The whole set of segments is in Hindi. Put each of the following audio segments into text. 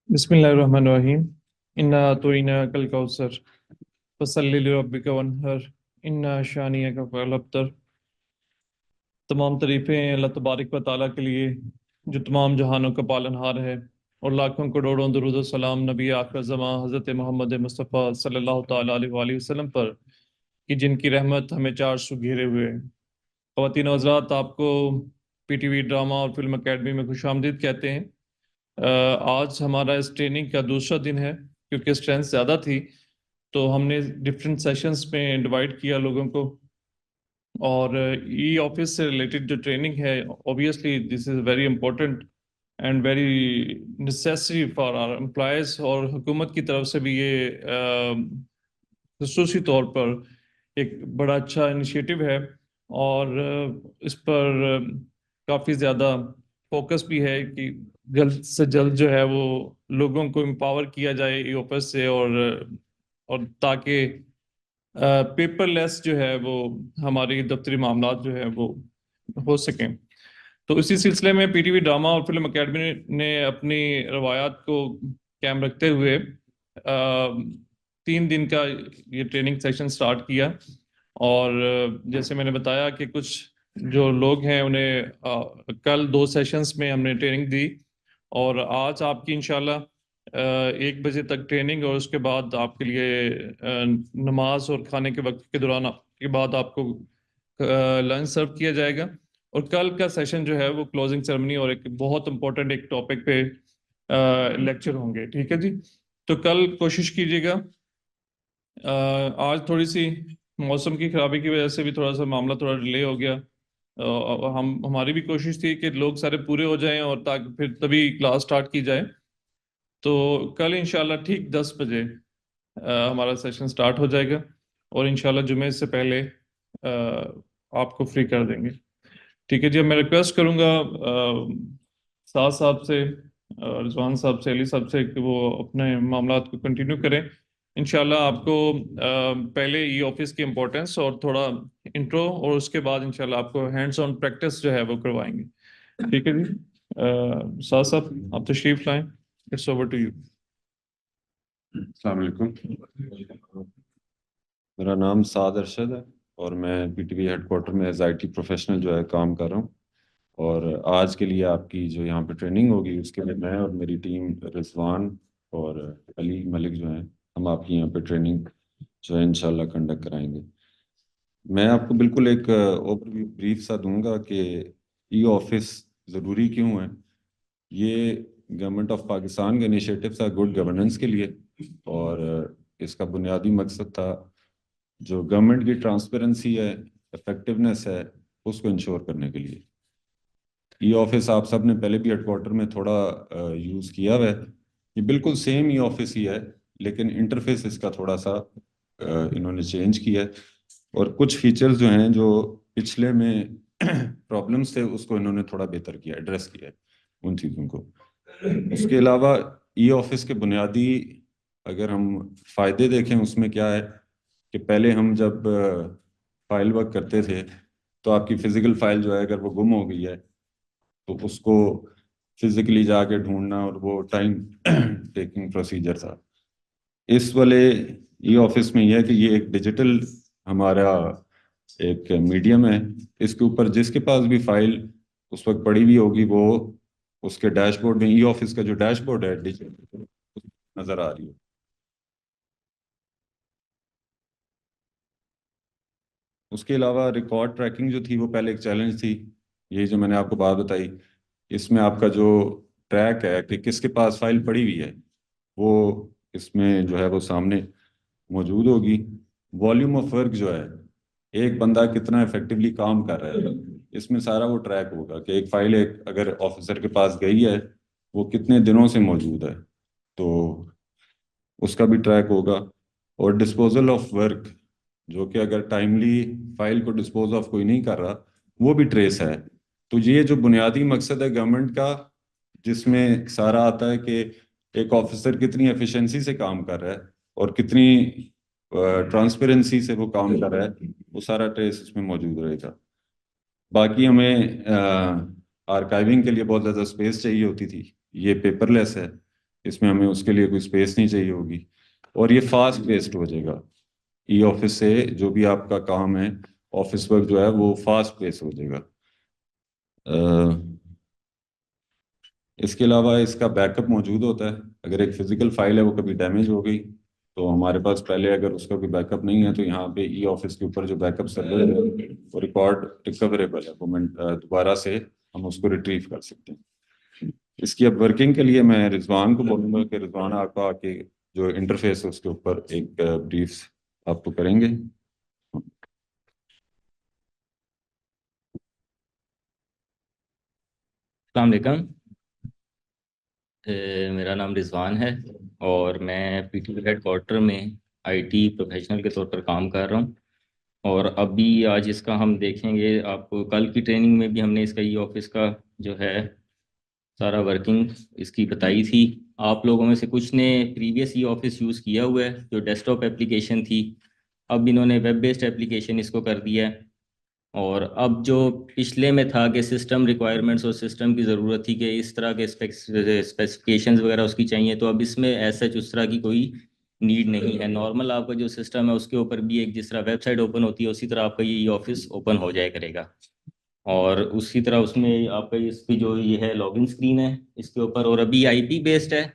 बिस्मिल्लाहिर्रहमानिर्रहीम। इन्ना तोइना कल कौसर फसल्लि लिरब्बिका वन्हर इन्ना शानियका फल अब्तर। तमाम तारीफ़ें अल्लाह तबारक व तआला के लिए जो तमाम जहानों का पालनहार है, और लाखों करोड़ों दुरूद व सलाम नबी आखिर ज़मां हज़रत मोहम्मद मुस्तफ़ा सल्लल्लाहु ताला अलैहि वसल्लम पर, कि जिनकी रहमत हमें चार सु घेरे हुए है। ख़वातीन व हज़रात, आपको पीटीवी ड्रामा और फिल्म एकेडमी में खुशामदीद कहते हैं। आज हमारा इस ट्रेनिंग का दूसरा दिन है। क्योंकि स्ट्रेंथ ज़्यादा थी तो हमने डिफरेंट सेशंस में डिवाइड किया लोगों को। और ई ऑफिस से रिलेटेड जो ट्रेनिंग है, obviously this is very important and very necessary for our employees. और हुकूमत की तरफ से भी ये खसूसी तौर पर एक बड़ा अच्छा इनिशिएटिव है। और इस पर काफ़ी ज़्यादा फोकस भी है कि जल्द से जल्द जो है वो लोगों को एम्पावर किया जाए ई ऑफिस से। और ताकि पेपरलेस जो है वो हमारी दफ्तरी मामलात जो है वो हो सकें। तो इसी सिलसिले में पीटीवी ड्रामा और फिल्म एकेडमी ने अपनी रवायात को कायम रखते हुए 3 दिन का ये ट्रेनिंग सेशन स्टार्ट किया। और जैसे मैंने बताया कि कुछ जो लोग हैं उन्हें कल 2 सेशंस में हमने ट्रेनिंग दी। और आज आपकी इंशाल्लाह 1 बजे तक ट्रेनिंग, और उसके बाद आपके लिए नमाज और खाने के वक्त के दौरान के बाद आपको लंच सर्व किया जाएगा। और कल का सेशन जो है वो क्लोजिंग सेरेमनी और एक बहुत इंपॉर्टेंट एक टॉपिक पे लेक्चर होंगे। ठीक है जी। तो कल कोशिश कीजिएगा। आज थोड़ी सी मौसम की खराबी की वजह से भी थोड़ा सा मामला थोड़ा डिले हो गया। हमारी भी कोशिश थी कि लोग सारे पूरे हो जाएं और ताकि फिर तभी क्लास स्टार्ट की जाए। तो कल इंशाल्लाह ठीक 10 बजे हमारा सेशन स्टार्ट हो जाएगा। और इंशाल्लाह जुमे से पहले आपको फ्री कर देंगे। ठीक है जी। अब मैं रिक्वेस्ट करूंगा साद साहब से, रिजवान साहब से, अली साहब से कि वो अपने मामलात को कंटिन्यू करें। इंशाल्लाह आपको पहले ई ऑफिस की इम्पोर्टेंस और थोड़ा इंट्रो, और उसके बाद इंशाल्लाह आपको हैंड्स ऑन प्रैक्टिस जो है वो करवाएंगे। ठीक है जी। साद साहब, आप तशरीफ लाएं। It's over to you. अस्सलाम वालेकुम। मेरा नाम साद अरशद है और मैं पीटीवी हेडक्वार्टर में एज आईटी प्रोफेशनल जो है काम कर रहा हूँ। और आज के लिए आपकी जो यहाँ पे ट्रेनिंग होगी उसके लिए मैं और मेरी टीम रिजवान और अली मलिक जो हैं, हम आपकी यहाँ पे ट्रेनिंग जो है इंशाल्लाह कंडक्ट कराएंगे। मैं आपको बिल्कुल एक ओवरव्यू ब्रीफ सा दूंगा कि ई ऑफिस ज़रूरी क्यों है। ये गवर्नमेंट ऑफ पाकिस्तान का इनिशिएटिव था गुड गवर्नेंस के लिए, और इसका बुनियादी मकसद था जो गवर्नमेंट की ट्रांसपेरेंसी है, इफेक्टिवनेस है, उसको इंश्योर करने के लिए। ई ऑफिस आप सब ने पहले भी हेडक्वार्टर में थोड़ा यूज़ किया हुआ है। ये बिल्कुल सेम ई ऑफिस ही है, लेकिन इंटरफेस इसका थोड़ा सा इन्होंने चेंज किया है। और कुछ फीचर्स जो हैं जो पिछले में प्रॉब्लम्स थे उसको इन्होंने थोड़ा बेहतर किया, एड्रेस किया है उन चीज़ों को। उसके अलावा ई ऑफिस के बुनियादी अगर हम फ़ायदे देखें उसमें क्या है कि पहले हम जब फाइल वर्क करते थे तो आपकी फिजिकल फाइल जो है अगर वो गुम हो गई है तो उसको फिजिकली जाके ढूंढना और वो टाइम टेकिंग प्रोसीजर था। इस वाले ई ऑफिस में यह है कि ये एक डिजिटल हमारा एक मीडियम है। इसके ऊपर जिसके पास भी फाइल उस वक्त पड़ी हुई होगी वो उसके डैशबोर्ड में, ई ऑफिस का जो डैशबोर्ड है डिजिटल, नजर आ रही है। उसके अलावा रिकॉर्ड ट्रैकिंग जो थी वो पहले एक चैलेंज थी। ये जो मैंने आपको बात बताई, इसमें आपका जो ट्रैक है कि किसके पास फाइल पड़ी हुई है वो इसमें जो है वो सामने मौजूद होगी। वॉल्यूम ऑफ वर्क जो है, एक बंदा कितना इफेक्टिवली काम कर रहा है, इसमें सारा वो ट्रैक होगा कि एक फाइल एक अगर ऑफिसर के पास गई है वो कितने दिनों से मौजूद है, तो उसका भी ट्रैक होगा। और डिस्पोजल ऑफ वर्क, जो कि अगर टाइमली फाइल को डिस्पोज ऑफ कोई नहीं कर रहा, वो भी ट्रेस है। तो ये जो बुनियादी मकसद है गवर्नमेंट का, जिसमें सारा आता है कि एक ऑफिसर कितनी एफिशिएंसी से काम कर रहा है और कितनी ट्रांसपेरेंसी से वो काम कर रहा है, वो सारा ट्रेस इसमें मौजूद रहेगा। बाकी हमें आर्काइविंग के लिए बहुत ज़्यादा स्पेस चाहिए होती थी, ये पेपरलेस है। इसमें हमें उसके लिए कोई स्पेस नहीं चाहिए होगी, और ये फास्ट बेस्ड हो जाएगा। ई ऑफिस से जो भी आपका काम है, ऑफिस वर्क जो है वो फास्ट बेस्ड हो जाएगा। इसके अलावा इसका बैकअप मौजूद होता है। अगर एक फिजिकल फाइल है वो कभी डैमेज हो गई तो हमारे पास पहले, अगर उसका कोई बैकअप नहीं है, तो यहाँ पे ई ऑफिस के ऊपर जो बैकअप सर्वर है वो रिकॉर्ड रिकवरेबल है, वो दोबारा से हम उसको रिट्रीव कर सकते हैं। इसकी अब वर्किंग के लिए मैं रिजवान को बोलूँगा कि रिजवान आपको आके जो इंटरफेस है उसके ऊपर एक ब्रीफ आपको करेंगे। अस्सलाम वालेकुम। मेरा नाम रिजवान है और मैं पीटीवी हेड क्वार्टर में आईटी प्रोफेशनल के तौर पर काम कर रहा हूँ। और अभी आज इसका हम देखेंगे, आपको कल की ट्रेनिंग में भी हमने इसका ई ऑफिस का जो है सारा वर्किंग इसकी बताई थी। आप लोगों में से कुछ ने प्रीवियस ई ऑफिस यूज़ किया हुआ है जो डेस्कटॉप एप्लीकेशन थी। अब इन्होंने वेब बेस्ड एप्लीकेशन इसको कर दिया है। और अब जो पिछले में था कि सिस्टम रिक्वायरमेंट्स और सिस्टम की ज़रूरत थी कि इस तरह के स्पेसिफिकेशंस वगैरह उसकी चाहिए, तो अब इसमें ऐसा उस तरह की कोई नीड नहीं है। नॉर्मल आपका जो सिस्टम है उसके ऊपर भी एक जिस तरह वेबसाइट ओपन होती है उसी तरह आपका ये ऑफिस ओपन हो जाया करेगा। और उसी तरह उसमें आपका इसकी जो ये है लॉगिन स्क्रीन है इसके ऊपर, और अभी आईपी बेस्ड है।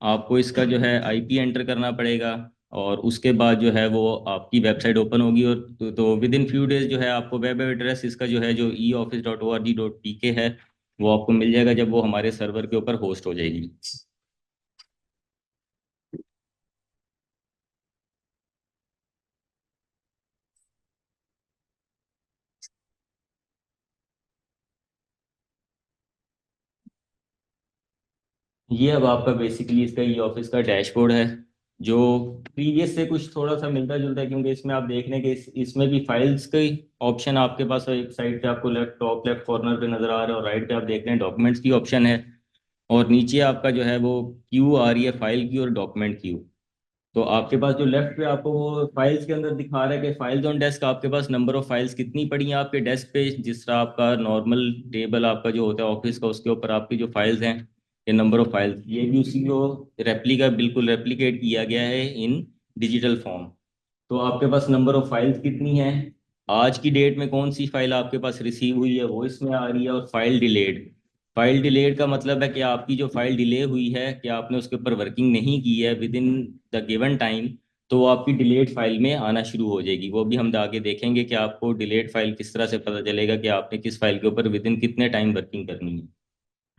आपको इसका जो है आईपी एंटर करना पड़ेगा और उसके बाद जो है वो आपकी वेबसाइट ओपन होगी। और तो विद इन फ्यू डेज जो है आपको वेब एड्रेस इसका जो है जो eoffice.org.pk है वो आपको मिल जाएगा जब वो हमारे सर्वर के ऊपर होस्ट हो जाएगी। ये अब आपका बेसिकली इसका ई ऑफिस का डैशबोर्ड है जो प्रीवियस से कुछ थोड़ा सा मिलता जुलता है, क्योंकि इसमें आप देख लें कि इसमें भी फाइल्स के ऑप्शन आपके पास है। एक साइड पे आपको लेफ्ट टॉप लेफ्ट कॉर्नर पे नजर आ रहा है और राइट पे आप देख रहे हैं डॉक्यूमेंट्स की ऑप्शन है। और नीचे आपका जो है वो क्यू आ रही है फाइल की और डॉक्यूमेंट क्यू। तो आपके पास जो लेफ्ट पे आपको वो फाइल्स के अंदर दिखा रहा है कि फाइल्स ऑन डेस्क, आपके पास नंबर ऑफ फाइल्स कितनी पड़ी हैं आपके डेस्क पे। जिस तरह आपका नॉर्मल टेबल आपका जो होता है ऑफिस का उसके ऊपर आपकी जो फाइल्स हैं ये नंबर ऑफ फाइल्स, ये भी उसी को रेप्लिका बिल्कुल रेप्लिकेट किया गया है इन डिजिटल फॉर्म। तो आपके पास नंबर ऑफ फाइल्स कितनी है, आज की डेट में कौन सी फाइल आपके पास रिसीव हुई है वो इसमें आ रही है। और फाइल डिलेड, फाइल डिलेड का मतलब है कि आपकी जो फाइल डिले हुई है कि आपने उसके ऊपर वर्किंग नहीं की है with in the given time, तो वो आपकी डिलेड फाइल में आना शुरू हो जाएगी। वो भी हम आगे देखेंगे कि आपको डिलेड फाइल किस तरह से पता चलेगा कि आपने किस फाइल के ऊपर विद इन कितने टाइम वर्किंग करनी है।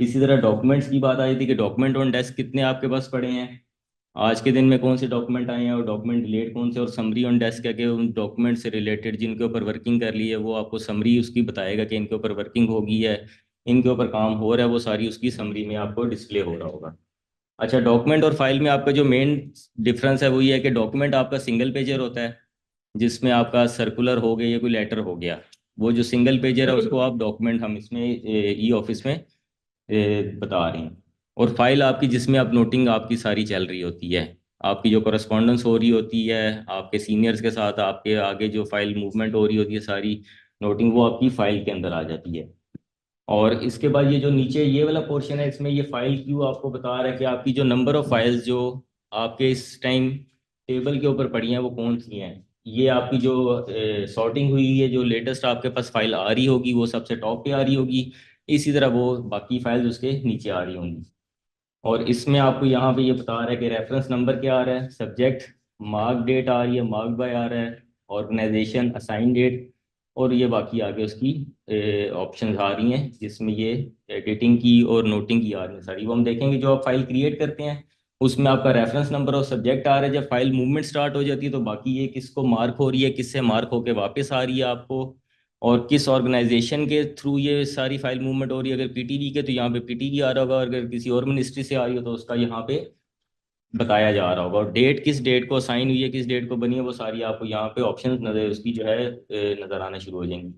इसी तरह डॉक्यूमेंट्स की बात आई थी कि डॉक्यूमेंट ऑन डेस्क कितने आपके पास पड़े हैं, आज के दिन में कौन से डॉक्यूमेंट आए हैं और डॉक्यूमेंट डिलीट कौन से। और समरी ऑन डेस्क है कि उन डॉक्यूमेंट से रिलेटेड जिनके ऊपर वर्किंग कर ली है वो आपको समरी उसकी बताएगा कि इनके ऊपर वर्किंग होगी है, इनके ऊपर काम हो रहा है, वो सारी उसकी समरी में आपको डिस्प्ले हो रहा होगा। अच्छा, डॉक्यूमेंट और फाइल में आपका जो मेन डिफरेंस है वो ये है कि डॉक्यूमेंट आपका सिंगल पेजर होता है जिसमें आपका सर्कुलर हो गया या कोई लेटर हो गया, वो जो सिंगल पेजर है उसको आप डॉक्यूमेंट हम इसमें ई ऑफिस में बता रहे हैं। और फाइल आपकी जिसमें आप नोटिंग आपकी सारी चल रही होती है, आपकी जो करस्पॉन्डेंस हो रही होती है आपके सीनियर्स के साथ, आपके आगे जो फाइल मूवमेंट हो रही होती है सारी नोटिंग वो आपकी फाइल के अंदर आ जाती है। और इसके बाद ये जो नीचे ये वाला पोर्शन है इसमें ये फाइल क्यू आपको बता रहा है कि आपकी जो नंबर ऑफ फाइल्स जो आपके इस टाइम टेबल के ऊपर पड़ी हैं वो कौन सी हैं। ये आपकी जो सॉर्टिंग हुई है, जो लेटेस्ट आपके पास फाइल आ रही होगी वो सबसे टॉप पे आ रही होगी, इसी तरह वो बाकी फाइल्स उसके नीचे आ रही होंगी। और इसमें आपको यहाँ पे ये बता रहा है कि रेफरेंस नंबर क्या आ रहा है, सब्जेक्ट, मार्क डेट आ रही है, मार्क बाय आ रहा है, ऑर्गेनाइजेशन, असाइन डेट, और ये बाकी आगे उसकी ऑप्शंस आ रही हैं जिसमें ये एडिटिंग की और नोटिंग की आ रही है सारी। वो हम देखेंगे जो आप फाइल क्रिएट करते हैं उसमें आपका रेफरेंस नंबर और सब्जेक्ट आ रहा है। जब फाइल मूवमेंट स्टार्ट हो जाती है तो बाकी ये किसको मार्क हो रही है, किससे मार्क होके वापस आ रही है आपको, और किस ऑर्गेनाइजेशन के थ्रू ये सारी फाइल मूवमेंट हो रही है। अगर पीटीवी के तो यहाँ पे पीटीवी आ रहा होगा, और अगर किसी और मिनिस्ट्री से आ रही हो तो उसका यहाँ पे बताया जा रहा होगा। और डेट किस डेट को साइन हुई है, किस डेट को बनी है, वो सारी आपको यहाँ पे ऑप्शन नजर उसकी जो है नजर आना शुरू हो जाएंगी।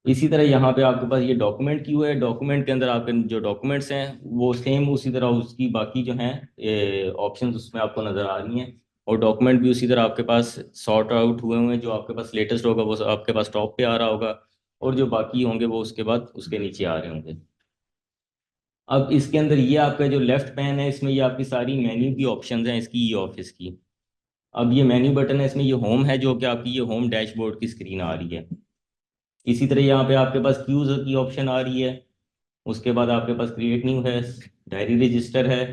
इसी तरह यहाँ पे आपके पास ये डॉक्यूमेंट क्यू है, डॉक्यूमेंट के अंदर आपके जो डॉक्यूमेंट्स हैं वो सेम उसी तरह उसकी बाकी जो हैं ऑप्शंस उसमें आपको नजर आ रही हैं। और डॉक्यूमेंट भी उसी तरह आपके पास सॉर्ट आउट हुए हुए हैं, जो आपके पास लेटेस्ट होगा वो आपके पास टॉप पे आ रहा होगा और जो बाकी होंगे वो उसके बाद उसके नीचे आ रहे होंगे। अब इसके अंदर ये आपका जो लेफ्ट पैन है, इसमें ये आपकी सारी मेन्यू की ऑप्शंस हैं इसकी ई ऑफिस की। अब ये मेन्यू बटन है, इसमें ये होम है जो कि आपकी ये होम डैशबोर्ड की स्क्रीन आ रही है। इसी तरह यहाँ पे आपके पास क्यूज की ऑप्शन आ रही है। उसके बाद आपके पास क्रिएट न्यू है, डायरी रजिस्टर है,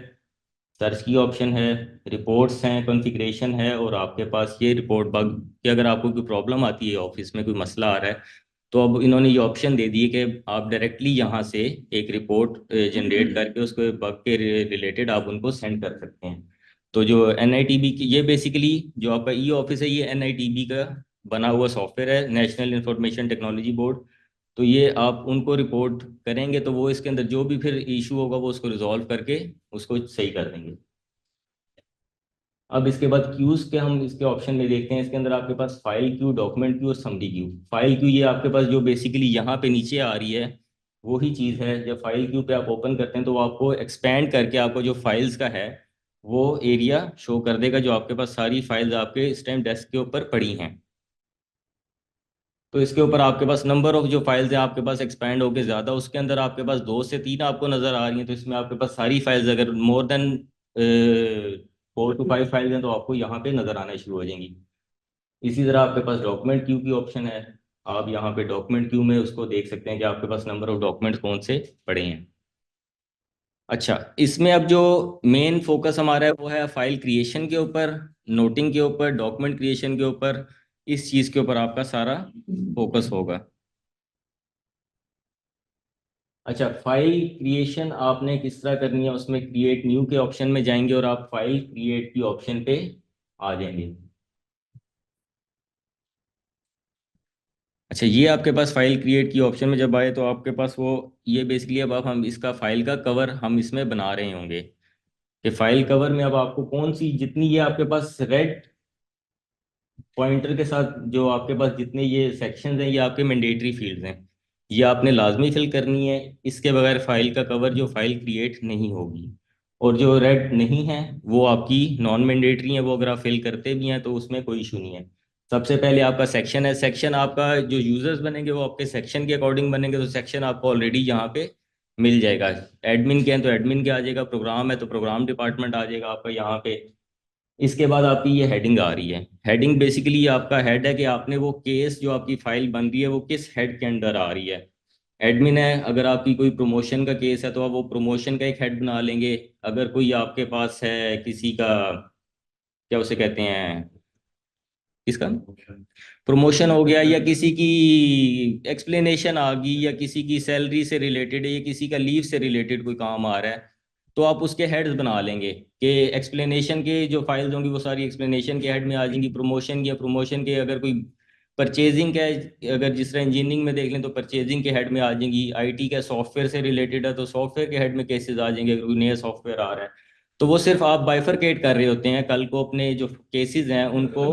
सर्च की ऑप्शन है, रिपोर्ट्स हैं, कॉन्फ़िगरेशन है, और आपके पास ये रिपोर्ट बग कि अगर आपको कोई प्रॉब्लम आती है ऑफिस में कोई मसला आ रहा है, तो अब इन्होंने ये ऑप्शन दे दी है कि आप डायरेक्टली यहाँ से एक रिपोर्ट जनरेट करके उसको बग के रिलेटेड आप उनको सेंड कर सकते हैं। तो जो NITB की ये बेसिकली जो आपका ई ऑफिस है, ये NITB का बना हुआ सॉफ्टवेयर है, नेशनल इंफॉर्मेशन टेक्नोलॉजी बोर्ड। तो ये आप उनको रिपोर्ट करेंगे तो वो इसके अंदर जो भी फिर इशू होगा वो उसको रिजॉल्व करके उसको सही कर देंगे। अब इसके बाद क्यूज के हम इसके ऑप्शन में देखते हैं। इसके अंदर आपके पास फाइल क्यू, डॉक्यूमेंट क्यू और समरी क्यू। फाइल क्यू ये आपके पास जो बेसिकली यहाँ पे नीचे आ रही है वही चीज़ है। जब फाइल क्यू पे आप ओपन करते हैं तो वो आपको एक्सपेंड करके आपको जो फाइल्स का है वो एरिया शो कर देगा, जो आपके पास सारी फाइल्स आपके इस टाइम डेस्क के ऊपर पड़ी हैं। तो इसके ऊपर आपके पास नंबर ऑफ जो फाइल्स हैं आपके पास एक्सपैंड होके ज़्यादा, उसके अंदर आपके पास 2 से 3 आपको नज़र आ रही हैं। तो इसमें आपके पास सारी फाइल्स अगर मोर देन 4 to 5 फाइल्स हैं तो आपको यहाँ पे नज़र आना शुरू हो जाएंगी। इसी तरह आपके पास डॉक्यूमेंट क्यू की ऑप्शन है। आप यहाँ पे डॉक्यूमेंट क्यू में उसको देख सकते हैं कि आपके पास नंबर ऑफ डॉक्यूमेंट्स कौन से पड़े हैं। अच्छा, इसमें अब जो मेन फोकस हमारा है वो है फाइल क्रिएशन के ऊपर, नोटिंग के ऊपर, डॉक्यूमेंट क्रिएशन के ऊपर। इस चीज़ के ऊपर आपका सारा फोकस होगा। अच्छा, फाइल क्रिएशन आपने किस तरह करनी है, उसमें क्रिएट न्यू के ऑप्शन में जाएंगे और आप फाइल क्रिएट की ऑप्शन पे आ जाएंगे। अच्छा, ये आपके पास फाइल क्रिएट की ऑप्शन में जब आए तो आपके पास वो ये बेसिकली अब आप हम इसका फाइल का कवर हम इसमें बना रहे होंगे कि फाइल कवर में अब आपको कौन सी जितनी ये आपके पास रेड पॉइंटर के साथ जो आपके पास जितने ये सेक्शंस हैं ये आपके मैंडेटरी फील्ड्स हैं, ये आपने लाजमी फिल करनी है। इसके बगैर फाइल का कवर जो फाइल क्रिएट नहीं होगी। और जो रेड नहीं है वो आपकी नॉन मैंडेटरी है, वो अगर आप फिल करते भी हैं तो उसमें कोई इशू नहीं है। सबसे पहले आपका सेक्शन है। सेक्शन आपका जो यूजर्स बनेंगे वो आपके सेक्शन के अकॉर्डिंग बनेंगे, तो सेक्शन आपको ऑलरेडी यहाँ पे मिल जाएगा। एडमिन के हैं तो एडमिन के आ जाएगा, प्रोग्राम है तो प्रोग्राम डिपार्टमेंट आ जाएगा आपका यहाँ पे। इसके बाद आपकी ये हेडिंग आ रही है। हेडिंग बेसिकली आपका हेड है कि आपने वो केस जो आपकी फाइल बन रही है वो किस हेड के अंडर आ रही है। एडमिन है, अगर आपकी कोई प्रमोशन का केस है तो आप वो प्रमोशन का एक हेड बना लेंगे। अगर कोई आपके पास है किसी का, क्या उसे कहते हैं, किसका प्रमोशन हो गया, या किसी की एक्सप्लेनेशन आ गई, या किसी की सैलरी से रिलेटेड है, या किसी का लीव से रिलेटेड कोई काम आ रहा है, तो आप उसके हेड्स बना लेंगे कि एक्सप्लेनेशन के जो फाइल्स होंगी वो सारी एक्सप्लेनेशन के हेड में आ जाएंगी। प्रमोशन की, प्रमोशन के अगर कोई परचेजिंग का है, अगर जिस तरह इंजीनियरिंग में देख लें तो परचेजिंग के हेड में आ जाएंगी। IT का सॉफ्टवेयर से रिलेटेड है तो सॉफ्टवेयर के हेड में केसेस आ जाएंगे, अगर कोई नया सॉफ्टवेयर आ रहा है। तो वो सिर्फ आप बाइफरकेट कर रहे होते हैं कल को अपने जो केसेस हैं उनको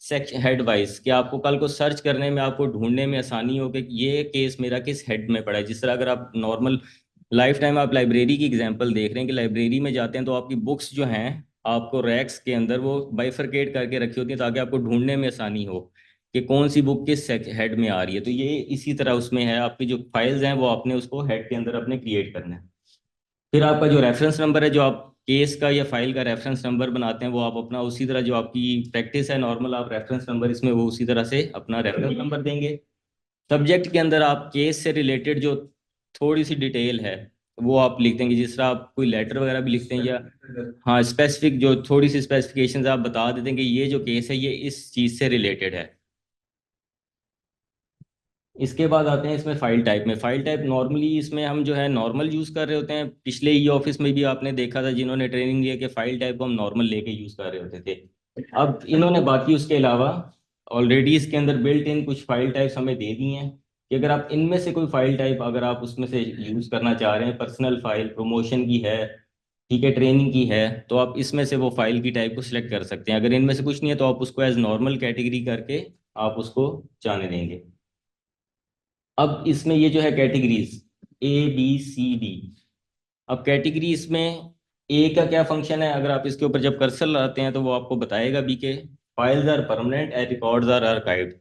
सेक्शन हेड वाइज, कि आपको कल को सर्च करने में, आपको ढूंढने में आसानी हो कि ये केस मेरा किस हेड में पड़ा है। जिस तरह अगर आप नॉर्मल लाइफ टाइम आप लाइब्रेरी की एग्जांपल देख रहे हैं कि लाइब्रेरी में जाते हैं तो आपकी बुक्स जो हैं आपको रैक्स के अंदर वो बाइफरकेट करके रखी होती है ताकि आपको ढूंढने में आसानी हो कि कौन सी बुक किस हेड में आ रही है। तो ये इसी तरह उसमें है, आपकी जो फाइल्स हैं वो आपने उसको हेड के अंदर अपने क्रिएट करना है। फिर आपका जो रेफरेंस नंबर है, जो आप केस का या फाइल का रेफरेंस नंबर बनाते हैं, वो आप अपना उसी तरह जो आपकी प्रैक्टिस है नॉर्मल आप रेफरेंस नंबर इसमें वो उसी तरह से अपना रेफरेंस नंबर देंगे। सब्जेक्ट के अंदर आप केस से रिलेटेड जो थोड़ी सी डिटेल है वो आप लिख देंगे, जिस तरह आप कोई लेटर वगैरह भी लिखते हैं, या हाँ स्पेसिफिक जो थोड़ी सी स्पेसिफिकेशंस आप बता देते हैं कि ये जो केस है ये इस चीज़ से रिलेटेड है। इसके बाद आते हैं इसमें फाइल टाइप में। फाइल टाइप नॉर्मली इसमें हम जो है नॉर्मल यूज़ कर रहे होते हैं। पिछले ई ऑफिस में भी आपने देखा था जिन्होंने ट्रेनिंग लिया कि फाइल टाइप को हम नॉर्मल लेके यूज़ कर रहे होते थे। अब इन्होंने बाकी उसके अलावा ऑलरेडी इसके अंदर बिल्ट इन कुछ फाइल टाइप्स हमें दे दी हैं कि अगर आप इनमें से कोई फाइल टाइप अगर आप उसमें से यूज़ करना चाह रहे हैं, पर्सनल फाइल, प्रमोशन की है, ठीक है, ट्रेनिंग की है, तो आप इसमें से वो फाइल की टाइप को सिलेक्ट कर सकते हैं। अगर इनमें से कुछ नहीं है तो आप उसको एज नॉर्मल कैटेगरी करके आप उसको जाने देंगे। अब इसमें ये जो है कैटेगरीज ABCD। अब कैटेगरी इसमें ए का क्या फंक्शन है, अगर आप इसके ऊपर जब कर्सर लाते हैं तो वो आपको बताएगा भी कि files are permanent and records are archived.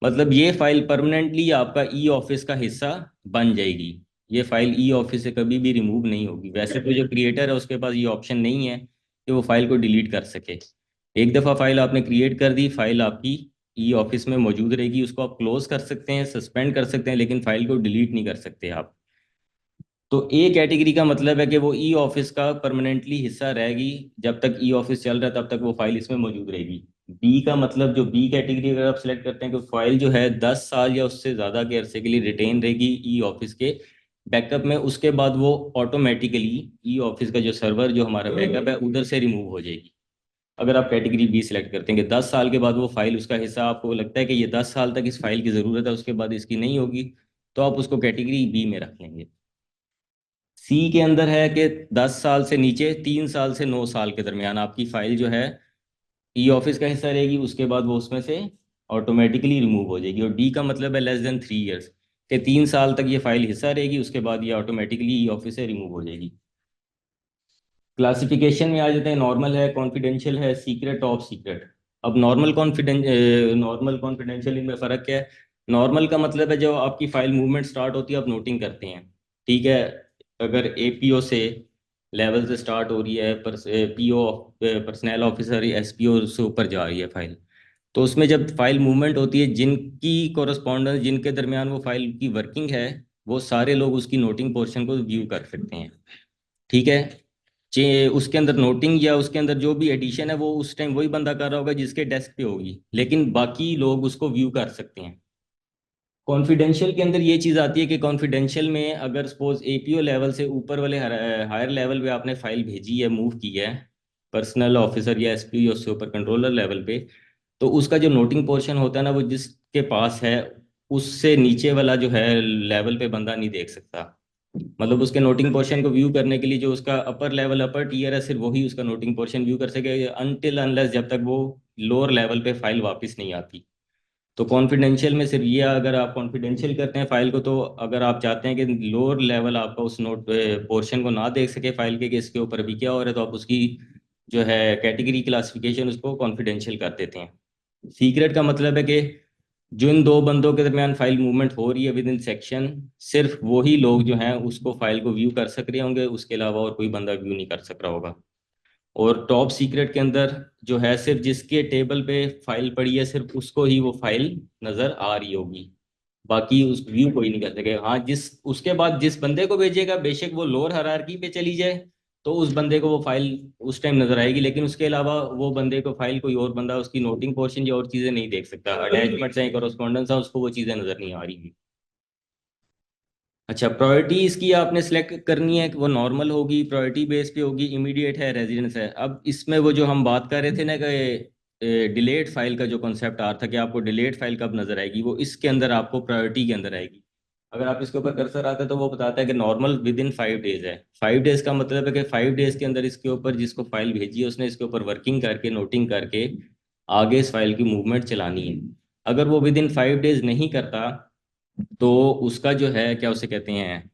मतलब ये फाइल परमानेंटली आपका ई ऑफिस का हिस्सा बन जाएगी। ये फाइल ई ऑफिस से कभी भी रिमूव नहीं होगी। वैसे तो जो क्रिएटर है उसके पास ये ऑप्शन नहीं है कि वो फाइल को डिलीट कर सके। एक दफ़ा फाइल आपने क्रिएट कर दी, फाइल आपकी ई ऑफिस में मौजूद रहेगी। उसको आप क्लोज कर सकते हैं, सस्पेंड कर सकते हैं, लेकिन फाइल को डिलीट नहीं कर सकते आप। तो ए कैटेगरी का मतलब है कि वो ई ऑफिस का परमानेंटली हिस्सा रहेगी। जब तक ई ऑफिस चल रहा है तब तक वो फाइल इसमें मौजूद रहेगी। बी का मतलब, जो बी कैटेगरी अगर आप सिलेक्ट करते हैं कि फाइल जो है 10 साल या उससे ज़्यादा के अरसे के लिए रिटेन रहेगी ई ऑफिस के बैकअप में, उसके बाद वो ऑटोमेटिकली ई ऑफिस का जो सर्वर जो हमारा बैकअप है उधर से रिमूव हो जाएगी। अगर आप कैटेगरी बी सिलेक्ट करते हैं कि 10 साल के बाद वो फाइल, उसका हिस्सा आपको लगता है कि ये 10 साल तक इस फाइल की ज़रूरत है, उसके बाद इसकी नहीं होगी, तो आप उसको कैटेगरी बी में रख लेंगे। सी के अंदर है कि 10 साल से नीचे 3 साल से 9 साल के दरमियान आपकी फाइल जो है ई ऑफिस का हिस्सा रहेगी, उसके बाद वो उसमें से ऑटोमेटिकली रिमूव हो जाएगी। और डी का मतलब है लेस देन 3 ईयर्स, कि 3 साल तक ये फाइल हिस्सा रहेगी, उसके बाद ये ऑटोमेटिकली ई ऑफिस से रिमूव हो जाएगी। क्लासिफिकेशन में आ जाते हैं। नॉर्मल है, कॉन्फिडेंशियल है, सीक्रेट, टॉप सीक्रेट। अब नॉर्मल कॉन्फिडेंशियल इनमें फ़र्क क्या है? नॉर्मल का मतलब है जब आपकी फाइल मूवमेंट स्टार्ट होती है आप नोटिंग करते हैं, ठीक है। अगर एपीओ से लेवल से स्टार्ट हो रही है, पर पीओ पर्सनल ऑफिसर, एसपीओ से ऊपर जा रही है फाइल, तो उसमें जब फाइल मूवमेंट होती है, जिनकी कोरस्पॉन्डेंस, जिनके दरमियान वो फाइल की वर्किंग है, वो सारे लोग उसकी नोटिंग पोर्शन को व्यू कर सकते हैं, ठीक है। चे उसके अंदर नोटिंग या उसके अंदर जो भी एडिशन है वो उस टाइम वही बंदा कर रहा होगा जिसके डेस्क पे होगी, लेकिन बाकी लोग उसको व्यू कर सकते हैं। कॉन्फिडेंशियल के अंदर ये चीज़ आती है कि कॉन्फिडेंशियल में अगर सपोज एपीओ लेवल से ऊपर वाले हायर लेवल पे आपने फाइल भेजी है, मूव की है, पर्सनल ऑफिसर या एसपी या उससे ऊपर कंट्रोलर लेवल पे, तो उसका जो नोटिंग पोर्शन होता है ना, वो जिसके पास है उससे नीचे वाला जो है लेवल पे बंदा नहीं देख सकता। मतलब उसके नोटिंग पोर्शन को व्यू करने के लिए जो उसका अपर लेवल, अपर टीयर है, सिर्फ वही उसका नोटिंग पोर्शन व्यू कर सके, अनटिल अनलेस जब तक वो लोअर लेवल पे फाइल वापस नहीं आती। तो कॉन्फिडेंशियल में सिर्फ ये, अगर आप कॉन्फिडेंशियल करते हैं फाइल को, तो अगर आप चाहते हैं कि लोअर लेवल आपका उस नोट पोर्शन को ना देख सके फाइल के कि इसके ऊपर भी क्या हो रहा है, तो आप उसकी जो है कैटेगरी क्लासिफिकेशन उसको कॉन्फिडेंशियल कर देते हैं। सीक्रेट का मतलब है कि जिन दो बंदों के दरमियान फाइल मूवमेंट हो रही है विद इन सेक्शन, सिर्फ वही लोग जो हैं उसको फाइल को व्यू कर सक रहे होंगे, उसके अलावा और कोई बंदा व्यू नहीं कर सक रहा होगा। और टॉप सीक्रेट के अंदर जो है, सिर्फ जिसके टेबल पे फाइल पड़ी है सिर्फ उसको ही वो फाइल नजर आ रही होगी, बाकी उस व्यू कोई नहीं कर सकेगा। हाँ, जिस उसके बाद जिस बंदे को भेजेगा, बेशक वो लोअर हायरार्की पे चली जाए, तो उस बंदे को वो फाइल उस टाइम नजर आएगी, लेकिन उसके अलावा वो बंदे को फाइल कोई और बंदा उसकी नोटिंग पोर्शन या और चीजें नहीं देख सकता। अटैचमेंट चाहे कॉरेस्पॉन्डेंस है, उसको वो चीजें नजर नहीं आ रही। अच्छा, प्रायोरिटी इसकी आपने सेलेक्ट करनी है कि वो नॉर्मल होगी, प्रायोरिटी बेस पे होगी, इमीडिएट है, रेजिडेंस है। अब इसमें वो जो हम बात कर रहे थे ना कि डिलेट फाइल का जो कॉन्सेप्ट आ रहा था कि आपको डिलेट फाइल कब नजर आएगी, वो इसके अंदर आपको प्रायोरिटी के अंदर आएगी। अगर आप इसके ऊपर कर्सर आता है तो वो बताता है कि नॉर्मल विद इन 5 डेज है। 5 डेज का मतलब है कि 5 डेज के अंदर इसके ऊपर जिसको फाइल भेजी है उसने इसके ऊपर वर्किंग करके, नोटिंग करके आगे इस फाइल की मूवमेंट चलानी है। अगर वो विद इन 5 डेज नहीं करता तो उसका जो है क्या उसे कहते हैं,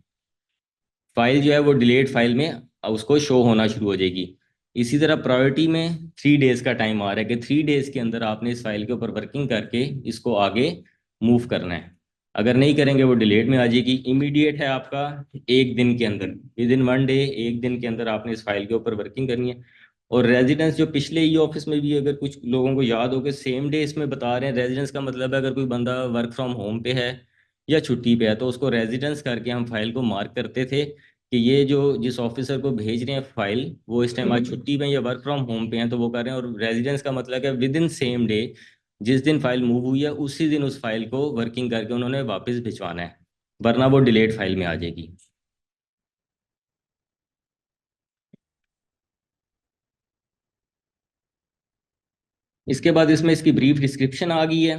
फाइल जो है वो डिलीट फाइल में उसको शो होना शुरू हो जाएगी। इसी तरह प्रायोरिटी में 3 डेज का टाइम आ रहा है कि 3 डेज के अंदर आपने इस फाइल के ऊपर वर्किंग करके इसको आगे मूव करना है। अगर नहीं करेंगे वो डिलीट में आ जाएगी। इमीडिएट है आपका 1 दिन के अंदर, विद इन 1 डे, 1 दिन के अंदर आपने इस फाइल के ऊपर वर्किंग करनी है। और रेजिडेंस जो पिछले ई ऑफिस में भी अगर कुछ लोगों को याद हो कि सेम डे इसमें बता रहे हैं, रेजिडेंस का मतलब है अगर कोई बंदा वर्क फ्रॉम होम पे है या छुट्टी पे है तो उसको रेजिडेंस करके हम फाइल को मार्क करते थे कि ये जो जिस ऑफिसर को भेज रहे हैं फाइल, वो इस टाइम आज छुट्टी पे या वर्क फ्रॉम होम पे हैं, तो वो कर रहे हैं। और रेजिडेंस का मतलब है विद इन सेम डे, जिस दिन फाइल मूव हुई है उसी दिन उस फाइल को वर्किंग करके उन्होंने वापस भिजवाना है, वरना वो डिलेट फाइल में आ जाएगी। इसके बाद इसमें इसकी ब्रीफ डिस्क्रिप्शन आ गई है।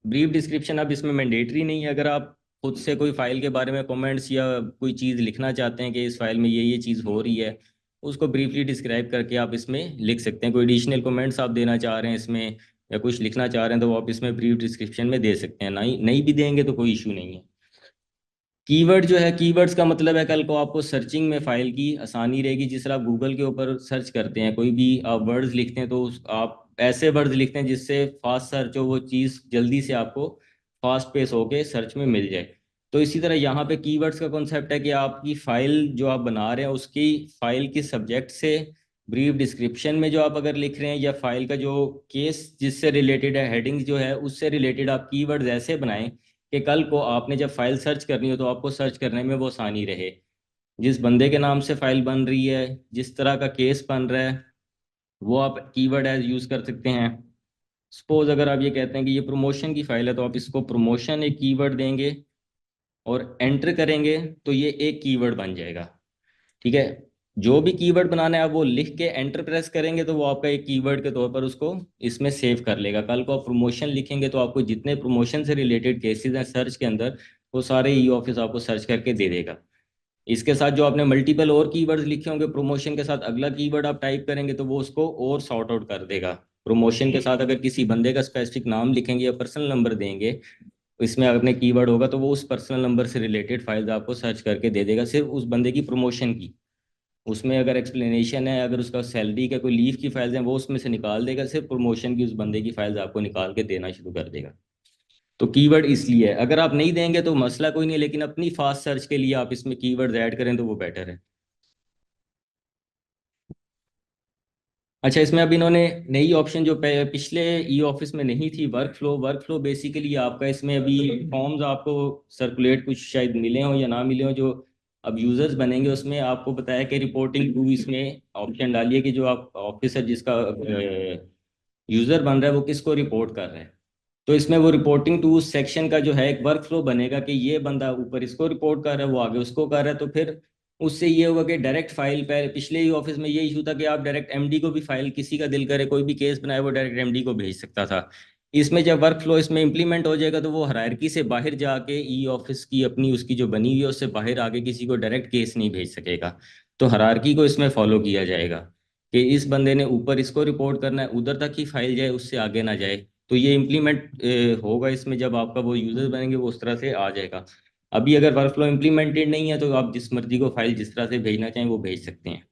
ब्रीफ डिस्क्रिप्शन अब इसमें मैंडेटरी नहीं है। अगर आप खुद से कोई फाइल के बारे में कमेंट्स या कोई चीज़ लिखना चाहते हैं कि इस फाइल में ये चीज़ हो रही है, उसको ब्रीफली डिस्क्राइब करके आप इसमें लिख सकते हैं। कोई एडिशनल कमेंट्स आप देना चाह रहे हैं इसमें या कुछ लिखना चाह रहे हैं तो वो आप इसमें ब्रीफ डिस्क्रिप्शन में दे सकते हैं। नहीं नहीं भी देंगे तो कोई इशू नहीं है। कीवर्ड जो है, कीवर्ड्स का मतलब है कल को आपको सर्चिंग में फाइल की आसानी रहेगी। जिस तरह आप गूगल के ऊपर सर्च करते हैं, कोई भी आप वर्ड्स लिखते हैं तो आप ऐसे वर्ड्स लिखते हैं जिससे फास्ट सर्च हो, वो चीज़ जल्दी से आपको फास्ट पेस होके सर्च में मिल जाए। तो इसी तरह यहाँ पे कीवर्ड्स का कॉन्सेप्ट है कि आपकी फाइल जो आप बना रहे हैं उसकी फाइल के सब्जेक्ट से ब्रीफ डिस्क्रिप्शन में जो आप अगर लिख रहे हैं, या फाइल का जो केस जिससे रिलेटेड है, हेडिंग्स जो है उससे रिलेटेड आप कीवर्ड्स ऐसे बनाएं कि कल को आपने जब फाइल सर्च करनी हो तो आपको सर्च करने में वो आसानी रहे। जिस बंदे के नाम से फाइल बन रही है, जिस तरह का केस बन रहा है, वो आप कीवर्ड एज यूज कर सकते हैं। सपोज अगर आप ये कहते हैं कि ये प्रमोशन की फाइल है, तो आप इसको प्रमोशन एक कीवर्ड देंगे और एंटर करेंगे तो ये एक कीवर्ड बन जाएगा। ठीक है, जो भी कीवर्ड बनाना है आप वो लिख के एंटर प्रेस करेंगे तो वो आपका एक कीवर्ड के तौर पर उसको इसमें सेव कर लेगा। कल को आप प्रमोशन लिखेंगे तो आपको जितने प्रमोशन से रिलेटेड केसेस हैं सर्च के अंदर, वो सारे ई ऑफिस आपको सर्च करके दे देगा। इसके साथ जो आपने मल्टीपल और कीवर्ड्स लिखे होंगे प्रमोशन के साथ, अगला कीवर्ड आप टाइप करेंगे तो वो उसको और सॉर्ट आउट कर देगा। प्रमोशन के साथ अगर किसी बंदे का स्पेसिफिक नाम लिखेंगे या पर्सनल नंबर देंगे, इसमें अपने कीवर्ड होगा तो वो उस पर्सनल नंबर से रिलेटेड फाइल्स आपको सर्च करके दे देगा, सिर्फ उस बंदे की प्रमोशन की। उसमें अगर एक्सप्लेनेशन है, अगर उसका सैलरी का कोई लीव की फाइल्स हैं, वो उसमें से निकाल देगा, सिर्फ प्रमोशन की उस बंदे की फाइल्स आपको निकाल के देना शुरू कर देगा। तो कीवर्ड इसलिए है, अगर आप नहीं देंगे तो मसला कोई नहीं है, लेकिन अपनी फास्ट सर्च के लिए आप इसमें कीवर्ड्स ऐड करें तो वो बेटर है। अच्छा, इसमें अब इन्होंने नई ऑप्शन जो पिछले ई ऑफिस में नहीं थी, वर्क फ्लो बेसिकली आपका इसमें अभी फॉर्म्स आपको सर्कुलेट कुछ शायद मिले हों या ना मिले हों, जो अब यूजर्स बनेंगे उसमें आपको बताया कि रिपोर्टिंग टू इसमें ऑप्शन डालिए कि जो आप ऑफिसर जिसका यूजर बन रहा है वो किसको रिपोर्ट कर रहा है। तो इसमें वो रिपोर्टिंग टू सेक्शन का जो है एक वर्क फ्लो बनेगा कि ये बंदा ऊपर इसको रिपोर्ट कर रहा है, वो आगे उसको कर रहा है। तो फिर उससे ये होगा कि डायरेक्ट फाइल पे, पिछले ही ऑफिस में ये इशू था कि आप डायरेक्ट एमडी को भी फाइल, किसी का दिल करे कोई भी केस बनाए वो डायरेक्ट एमडी को भेज सकता था। इसमें जब वर्क फ्लो इसमें इंप्लीमेंट हो जाएगा तो वो हायरार्की से बाहर जाके ई ऑफिस की अपनी उसकी जो बनी हुई है उससे बाहर आके किसी को डायरेक्ट केस नहीं भेज सकेगा। तो हायरार्की को इसमें फॉलो किया जाएगा कि इस बंदे ने ऊपर इसको रिपोर्ट करना है, उधर तक ही फाइल जाए, उससे आगे ना जाए। तो ये इम्प्लीमेंट होगा इसमें, जब आपका वो यूजर बनेंगे वो उस तरह से आ जाएगा। अभी अगर वर्क फ्लो इम्प्लीमेंटेड नहीं है तो आप जिस मर्जी को फाइल जिस तरह से भेजना चाहें वो भेज सकते हैं।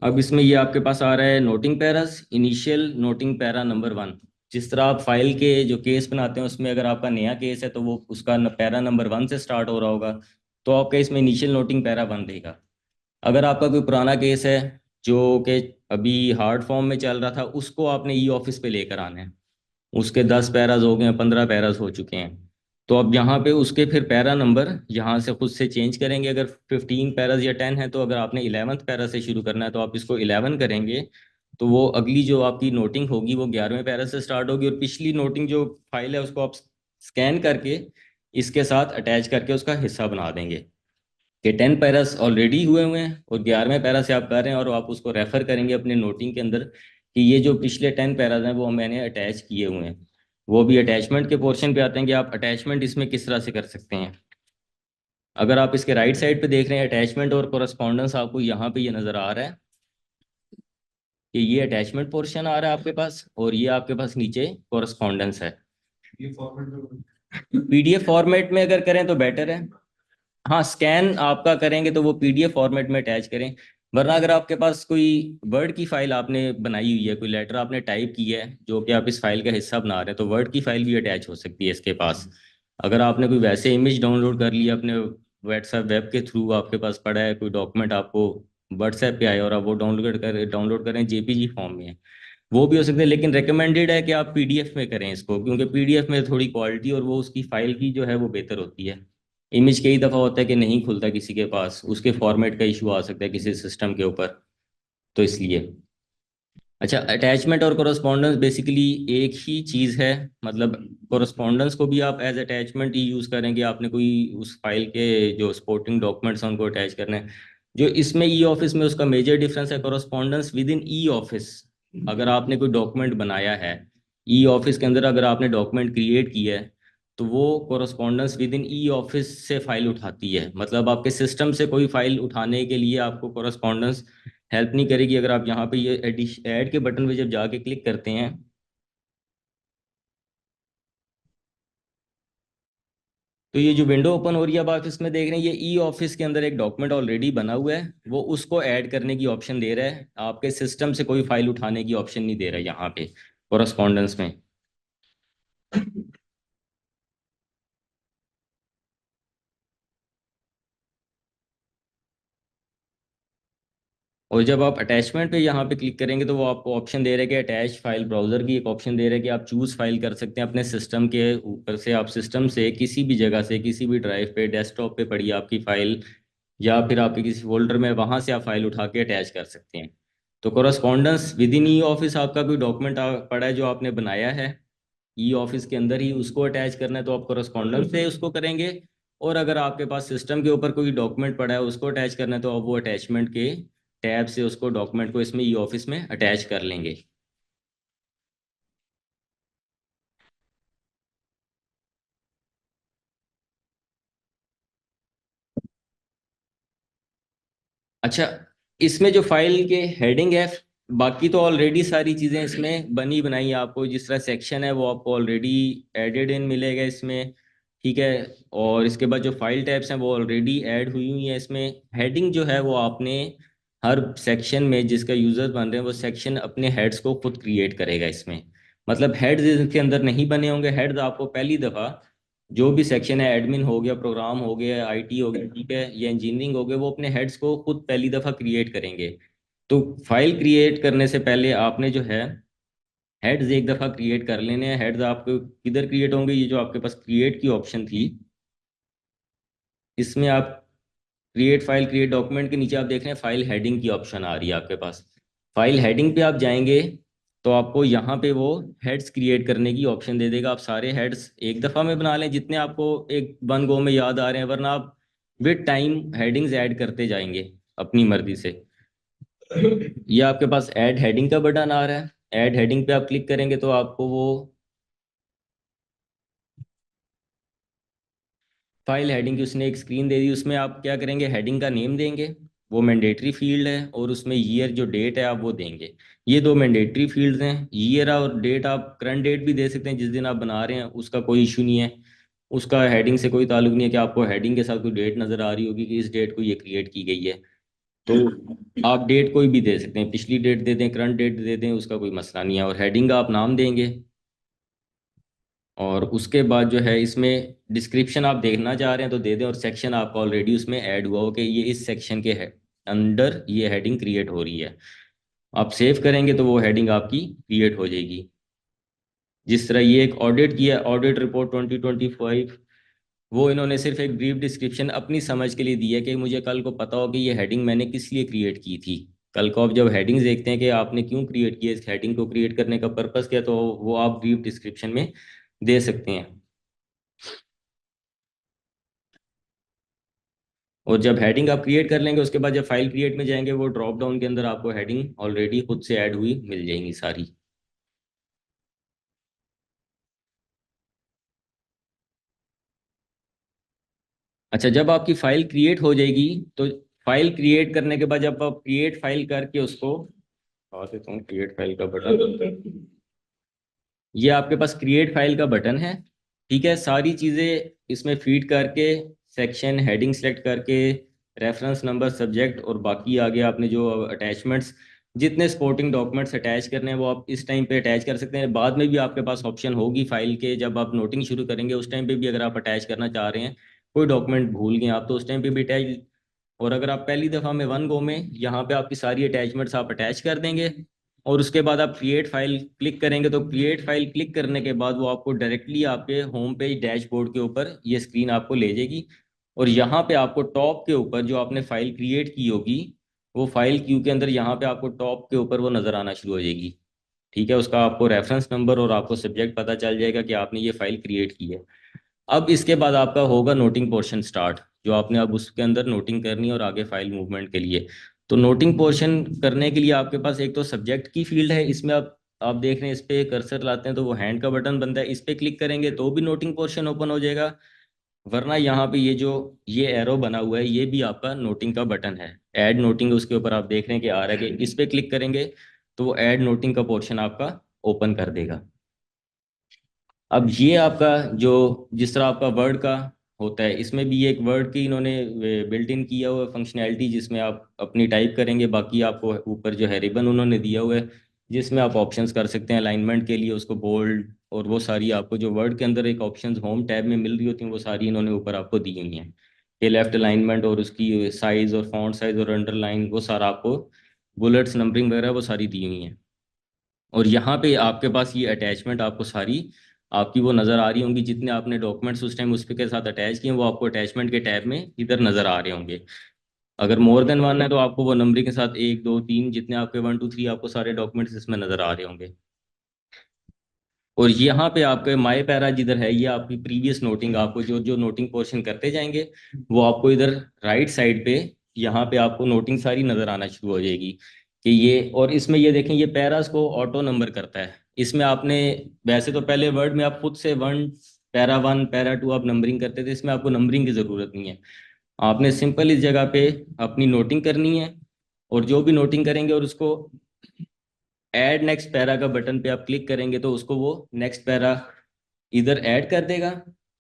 अब इसमें ये आपके पास आ रहा है noting Paris, initial noting para number 1। जिस तरह आप फाइल के जो केस बनाते हैं उसमें अगर आपका नया केस है तो वो उसका पैरा नंबर 1 से स्टार्ट हो रहा होगा, तो आपका इसमें इनिशियल नोटिंग पैरा 1 देगा। अगर आपका कोई पुराना केस है जो कि अभी हार्ड फॉर्म में चल रहा था, उसको आपने ई ऑफिस पे लेकर आना है, उसके 10 पैराज हो गए हैं, 15 पैराज हो चुके हैं, तो अब यहाँ पे उसके फिर पैरा नंबर यहाँ से खुद से चेंज करेंगे। अगर 15 पैराज या 10 है तो अगर आपने 11th पैरा से शुरू करना है तो आप इसको 11 करेंगे, तो वो अगली जो आपकी नोटिंग होगी वो 11वें पैरा से स्टार्ट होगी, और पिछली नोटिंग जो फाइल है उसको आप स्कैन करके इसके साथ अटैच करके उसका हिस्सा बना देंगे कि 10 पैरास ऑलरेडी हुए हैं और 11वें पैरा से आप कर रहे हैं, और आप उसको रेफर करेंगे अपने नोटिंग के अंदर कि ये जो पिछले 10 पैराज हैं वो मैंने अटैच किए हुए हैं। वो भी अटैचमेंट के पोर्शन पे आते हैं कि आप अटैचमेंट इसमें किस तरह से कर सकते हैं। अगर आप इसके राइट साइड पे देख रहे हैं अटैचमेंट और कोरस्पॉन्डेंस, आपको यहाँ पे ये नज़र आ रहा है कि ये अटैचमेंट पोर्शन आ रहा है आपके पास, और ये आपके पास नीचे कोरस्पॉन्डेंस है। पीडीएफ फॉर्मेट में अगर करें तो बेटर है। हाँ, स्कैन आपका करेंगे तो वो पीडीएफ फॉर्मेट में अटैच करें, वरना अगर आपके पास कोई वर्ड की फाइल आपने बनाई हुई है, कोई लेटर आपने टाइप किया है जो कि आप इस फाइल का हिस्सा बना रहे हैं, तो वर्ड की फाइल भी अटैच हो सकती है इसके पास। अगर आपने कोई वैसे इमेज डाउनलोड कर लिया अपने व्हाट्सएप वेब के थ्रू, आपके पास पड़ा है कोई डॉक्यूमेंट आपको व्हाट्सएप पे आए और आप वो डाउनलोड करें जेपीजी फॉर्म में, वो भी हो सकते हैं। लेकिन रिकमेंडेड है कि आप पीडीएफ में करें इसको, क्योंकि पीडीएफ में थोड़ी क्वालिटी और वो उसकी फाइल की जो है वो बेहतर होती है। इमेज कई दफ़ा होता है कि नहीं खुलता किसी के पास, उसके फॉर्मेट का इशू आ सकता है किसी सिस्टम के ऊपर, तो इसलिए। अच्छा, अटैचमेंट और कोरस्पॉन्डेंस बेसिकली एक ही चीज़ है। मतलब कोरस्पॉन्डेंस को भी आप एज अटैचमेंट ही यूज़ करेंगे, आपने कोई उस फाइल के जो सपोर्टिंग डॉक्यूमेंट्स हैं उनको अटैच करना है। जो इसमें ई ऑफिस में उसका मेजर डिफरेंस है correspondence with in e office. अगर आपने कोई डॉक्यूमेंट बनाया है ई ऑफिस के अंदर, अगर आपने डॉक्यूमेंट क्रिएट किया है, तो वो correspondence with in E office से फाइल उठाती है। मतलब आपके सिस्टम से कोई फाइल उठाने के लिए आपको कोरस्पॉन्डेंस हेल्प नहीं करेगी। अगर आप यहाँ पे ये ऐड के बटन पे जब जाके क्लिक करते हैं, तो ये जो विंडो ओपन हो रही है अब आप इसमें देख रहे हैं, ये ई ऑफिस के अंदर एक डॉक्यूमेंट ऑलरेडी बना हुआ है, वो उसको ऐड करने की ऑप्शन दे रहा है। आपके सिस्टम से कोई फाइल उठाने की ऑप्शन नहीं दे रहा है यहाँ पे कोरस्पॉन्डेंस में। और जब आप अटैचमेंट पे यहाँ पे क्लिक करेंगे तो वो आपको ऑप्शन दे रहा है कि अटैच फाइल ब्राउज़र की एक ऑप्शन दे रहा है कि आप चूज़ फाइल कर सकते हैं अपने सिस्टम के ऊपर से। आप सिस्टम से किसी भी जगह से, किसी भी ड्राइव पे, डेस्कटॉप पे पड़ी है आपकी फाइल, या फिर आपके किसी फोल्डर में, वहाँ से आप फाइल उठा के अटैच कर सकते हैं। तो correspondence with in e office आपका कोई डॉक्यूमेंट पड़ा है जो आपने बनाया है ई ऑफिस के अंदर ही, उसको अटैच करना है तो आप कोरस्पॉन्डेंस से उसको करेंगे। और अगर आपके पास सिस्टम के ऊपर कोई डॉक्यूमेंट पड़ा है उसको अटैच करना है तो आप वो अटैचमेंट के टैब से उसको डॉक्यूमेंट को इसमें ई ऑफिस में अटैच कर लेंगे। अच्छा, इसमें जो फाइल के हेडिंग है, बाकी तो ऑलरेडी सारी चीज़ें इसमें बनी बनाई हैं। आपको जिस तरह सेक्शन है वो आपको ऑलरेडी एडेड इन मिलेगा इसमें, ठीक है। और इसके बाद जो फाइल टैब्स हैं वो ऑलरेडी ऐड हुई हुई हैं इसमें। हेडिंग जो है वो आपने हर सेक्शन में जिसका यूज़र बन रहे हैं वो सेक्शन अपने हेड्स को खुद क्रिएट करेगा इसमें। मतलब हेड्स इसके अंदर नहीं बने होंगे। हेड्स आपको पहली दफ़ा जो भी सेक्शन है, एडमिन हो गया, प्रोग्राम हो गया, आईटी हो गया, ठीक है, या इंजीनियरिंग हो गया, वो अपने हेड्स को खुद पहली दफ़ा क्रिएट करेंगे। तो फाइल क्रिएट करने से पहले आपने जो है हेड्स एक दफ़ा क्रिएट कर लेने हैं। हेड्स आपको किधर क्रिएट होंगे? ये जो आपके पास क्रिएट की ऑप्शन थी, इसमें आप क्रिएट फाइल, क्रिएट डॉक्यूमेंट के नीचे आप देख रहे हैं फाइल हेडिंग की ऑप्शन आ रही है आपके पास। फाइल हेडिंग पे आप जाएंगे तो आपको यहाँ पे वो हेड्स क्रिएट करने की ऑप्शन दे देगा। आप सारे हेड्स एक दफ़ा में बना लें जितने आपको एक वन गो में याद आ रहे हैं, वरना आप विद टाइम हेडिंग्स ऐड करते जाएंगे अपनी मर्जी से। ये आपके पास ऐड हेडिंग का बटन आ रहा है। ऐड हेडिंग पे आप क्लिक करेंगे तो आपको वो फाइल हेडिंग की उसने एक स्क्रीन दे दी। उसमें आप क्या करेंगे, हेडिंग का नेम देंगे, वो मैंडेटरी फील्ड है, और उसमें ईयर जो डेट है आप वो देंगे। ये दो मैंडेटरी फील्ड्स हैं। ईयर और डेट आप करंट डेट भी दे सकते हैं, जिस दिन आप बना रहे हैं उसका कोई इशू नहीं है। उसका हेडिंग से कोई ताल्लुक नहीं है कि आपको हेडिंग के साथ कोई डेट नज़र आ रही होगी कि इस डेट को ये क्रिएट की गई है। तो आप डेट कोई भी दे सकते हैं, पिछली डेट दे दें, करंट डेट दे दें, उसका कोई मसला नहीं है। और हेडिंग का आप नाम देंगे। और उसके बाद जो है इसमें डिस्क्रिप्शन आप देखना चाह रहे हैं तो दे दें, और सेक्शन आपका ऑलरेडी उसमें ऐड हुआ हो कि ये इस सेक्शन के है अंडर ये हेडिंग क्रिएट हो रही है। आप सेव करेंगे तो वो हेडिंग आपकी क्रिएट हो जाएगी। जिस तरह ये एक ऑडिट किया, ऑडिट रिपोर्ट 2025, वो इन्होंने सिर्फ एक ब्रीफ डिस्क्रिप्शन अपनी समझ के लिए दिया कि मुझे कल को पता हो कि ये हेडिंग मैंने किस लिए क्रिएट की थी। कल को आप जब हेडिंग्स देखते हैं कि आपने क्यों क्रिएट किया, इस हेडिंग को क्रिएट करने का पर्पस क्या, तो वो आप ब्रीफ डिस्क्रिप्शन में दे सकते हैं। और जब हेडिंग आप क्रिएट कर लेंगे उसके बाद जब फाइल क्रिएट में जाएंगे वो ड्रॉप डाउन के अंदर आपको हेडिंग ऑलरेडी खुद से ऐड हुई मिल जाएंगी सारी। अच्छा, जब आपकी फाइल क्रिएट हो जाएगी तो फाइल क्रिएट करने के बाद जब आप क्रिएट फाइल करके उसको आ देता हूँ, क्रिएट फाइल का बटन, ये आपके पास क्रिएट फाइल का बटन है, ठीक है। सारी चीज़ें इसमें फीड करके, सेक्शन हेडिंग सेलेक्ट करके, रेफरेंस नंबर, सब्जेक्ट, और बाकी आगे आपने जो अटैचमेंट्स, जितने सपोर्टिंग डॉक्यूमेंट्स अटैच करने हैं वो आप इस टाइम पे अटैच कर सकते हैं। बाद में भी आपके पास ऑप्शन होगी फाइल के, जब आप नोटिंग शुरू करेंगे उस टाइम पे भी अगर आप अटैच करना चाह रहे हैं, कोई डॉक्यूमेंट भूल गए आप, तो उस टाइम पे भी अटैच। और अगर आप पहली दफ़ा में वन गो में यहाँ पे आपकी सारी अटैचमेंट्स आप अटैच कर देंगे, और उसके बाद आप क्रिएट फाइल क्लिक करेंगे तो क्रिएट फाइल क्लिक करने के बाद वो आपको डायरेक्टली आपके होम पेज डैशबोर्ड के ऊपर ये स्क्रीन आपको ले जाएगी। और यहाँ पे आपको टॉप के ऊपर जो आपने फाइल क्रिएट की होगी वो फाइल क्यू के अंदर यहाँ पे आपको टॉप के ऊपर वो नज़र आना शुरू हो जाएगी, ठीक है। उसका आपको रेफरेंस नंबर और आपको सब्जेक्ट पता चल जाएगा कि आपने ये फाइल क्रिएट की है। अब इसके बाद आपका होगा नोटिंग पोर्शन स्टार्ट, जो आपने अब उसके अंदर नोटिंग करनी है और आगे फाइल मूवमेंट के लिए। तो नोटिंग पोर्शन करने के लिए आपके पास एक तो सब्जेक्ट की फील्ड है, इसमें आप देख रहे हैं इस पे कर्सर लाते हैं तो वो हैंड का बटन बनता है, इस पे क्लिक करेंगे तो भी नोटिंग पोर्शन ओपन हो जाएगा। वरना यहाँ पे ये जो ये एरो बना हुआ है ये भी आपका नोटिंग का बटन है, ऐड नोटिंग, उसके ऊपर आप देख रहे हैं कि आ रहा है कि इस पे क्लिक करेंगे तो वो ऐड नोटिंग का पोर्शन आपका ओपन कर देगा। अब ये आपका जो जिस तरह आपका वर्ड का होता है, इसमें भी एक वर्ड की इन्होंने बिल्ट इन किया हुआ फंक्शनैलिटी, जिसमें आप अपनी टाइप करेंगे, बाकी आपको ऊपर जो है रिबन उन्होंने दिया हुआ है जिसमें आप ऑप्शंस कर सकते हैं अलाइनमेंट के लिए, उसको बोल्ड, और वो सारी आपको जो वर्ड के अंदर एक ऑप्शंस होम टैब में मिल रही होती हैं वो सारी इन्होंने ऊपर आपको दी हुई हैं। ये लेफ्ट अलाइनमेंट और उसकी साइज और फॉन्ट साइज और अंडरलाइन वो सारा आपको बुलेट्स, नंबरिंग वगैरह वो सारी दी हुई हैं। और यहाँ पे आपके पास ये अटैचमेंट आपको सारी आपकी वो नज़र आ रही होंगी, जितने आपने डॉक्यूमेंट्स उस टाइम उस पे के साथ अटैच किए हैं वो आपको अटैचमेंट के टैब में इधर नज़र आ रहे होंगे। अगर मोर देन वन है तो आपको वो नंबरिंग के साथ 1 2 3 जितने आपके 1 2 3 आपको सारे डॉक्यूमेंट्स इसमें नज़र आ रहे होंगे। और यहाँ पे आपके माई पैरा जिधर है, ये आपकी प्रीवियस नोटिंग, आपको जो जो नोटिंग पोर्शन करते जाएंगे वो आपको इधर राइट साइड पे यहाँ पे आपको नोटिंग सारी नज़र आना शुरू हो जाएगी कि ये। और इसमें ये देखें, ये पैरास को ऑटो नंबर करता है। इसमें आपने वैसे तो पहले वर्ड में आप खुद से पैरा 1 पैरा 2 आप नंबरिंग करते थे, इसमें आपको नंबरिंग की ज़रूरत नहीं है। आपने सिंपल इस जगह पे अपनी नोटिंग करनी है, और जो भी नोटिंग करेंगे और उसको ऐड नेक्स्ट पैरा का बटन पे आप क्लिक करेंगे तो उसको वो नेक्स्ट पैरा इधर ऐड कर देगा,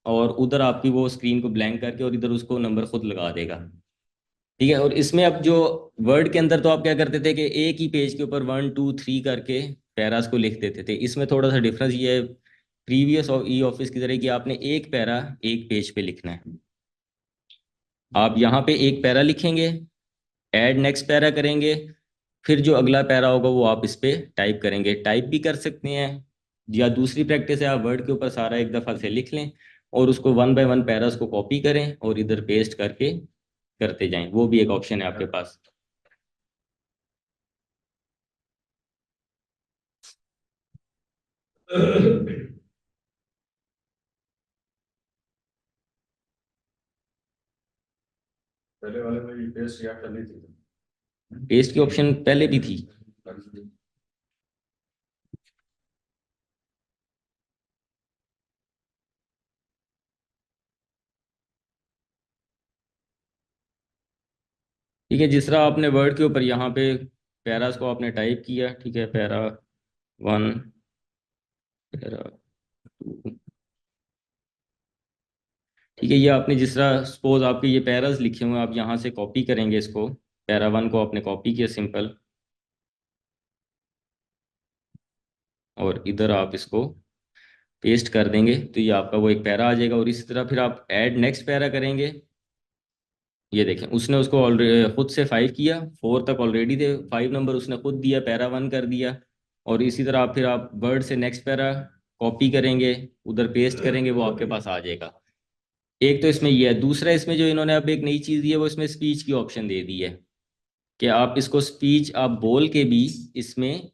और उधर आपकी वो स्क्रीन को ब्लैंक करके और इधर उसको नंबर खुद लगा देगा। ठीक है। और इसमें अब जो वर्ड के अंदर तो आप क्या करते थे कि एक ही पेज के ऊपर 1 2 3 करके पैरास को लिख देते थे। इसमें थोड़ा सा डिफरेंस ये है प्रीवियस और ई ऑफिस की तरह कि आपने एक पैरा एक पेज पे लिखना है। आप यहाँ पे एक पैरा लिखेंगे, ऐड नेक्स्ट पैरा करेंगे, फिर जो अगला पैरा होगा वो आप इस पे टाइप करेंगे। टाइप भी कर सकते हैं, या दूसरी प्रैक्टिस है आप वर्ड के ऊपर सारा एक दफ़ा से लिख लें और उसको 1 बाय 1 पैरास को कॉपी करें और इधर पेस्ट करके करते जाएं। वो भी एक ऑप्शन है आपके पास। पहले वाले में ये पेस्ट या करनी थी। पेस्ट की ऑप्शन पहले भी थी। ठीक है, जिस तरह आपने वर्ड के ऊपर यहाँ पे पैरास को आपने टाइप किया, ठीक है, पैरा 1 पैरा 2, ठीक है, ये आपने जिस तरह सपोज आपके ये पैरास लिखे हुए हैं, आप यहाँ से कॉपी करेंगे इसको। पैरा 1 को आपने कॉपी किया सिंपल, और इधर आप इसको पेस्ट कर देंगे तो ये आपका वो एक पैरा आ जाएगा। और इसी तरह फिर आप ऐड नेक्स्ट पैरा करेंगे। ये देखें, उसने उसको ऑलरेडी खुद से 5 किया, 4 तक ऑलरेडी थे, 5 नंबर उसने खुद दिया, पैरा 1 कर दिया। और इसी तरह आप फिर आप वर्ड से नेक्स्ट पैरा कॉपी करेंगे, उधर पेस्ट करेंगे, वो आपके पास आ जाएगा। एक तो इसमें ये है। दूसरा, इसमें जो इन्होंने अब एक नई चीज़ दी है वो इसमें स्पीच की ऑप्शन दे दी है कि आप इसको स्पीच आप बोल के भी इसमें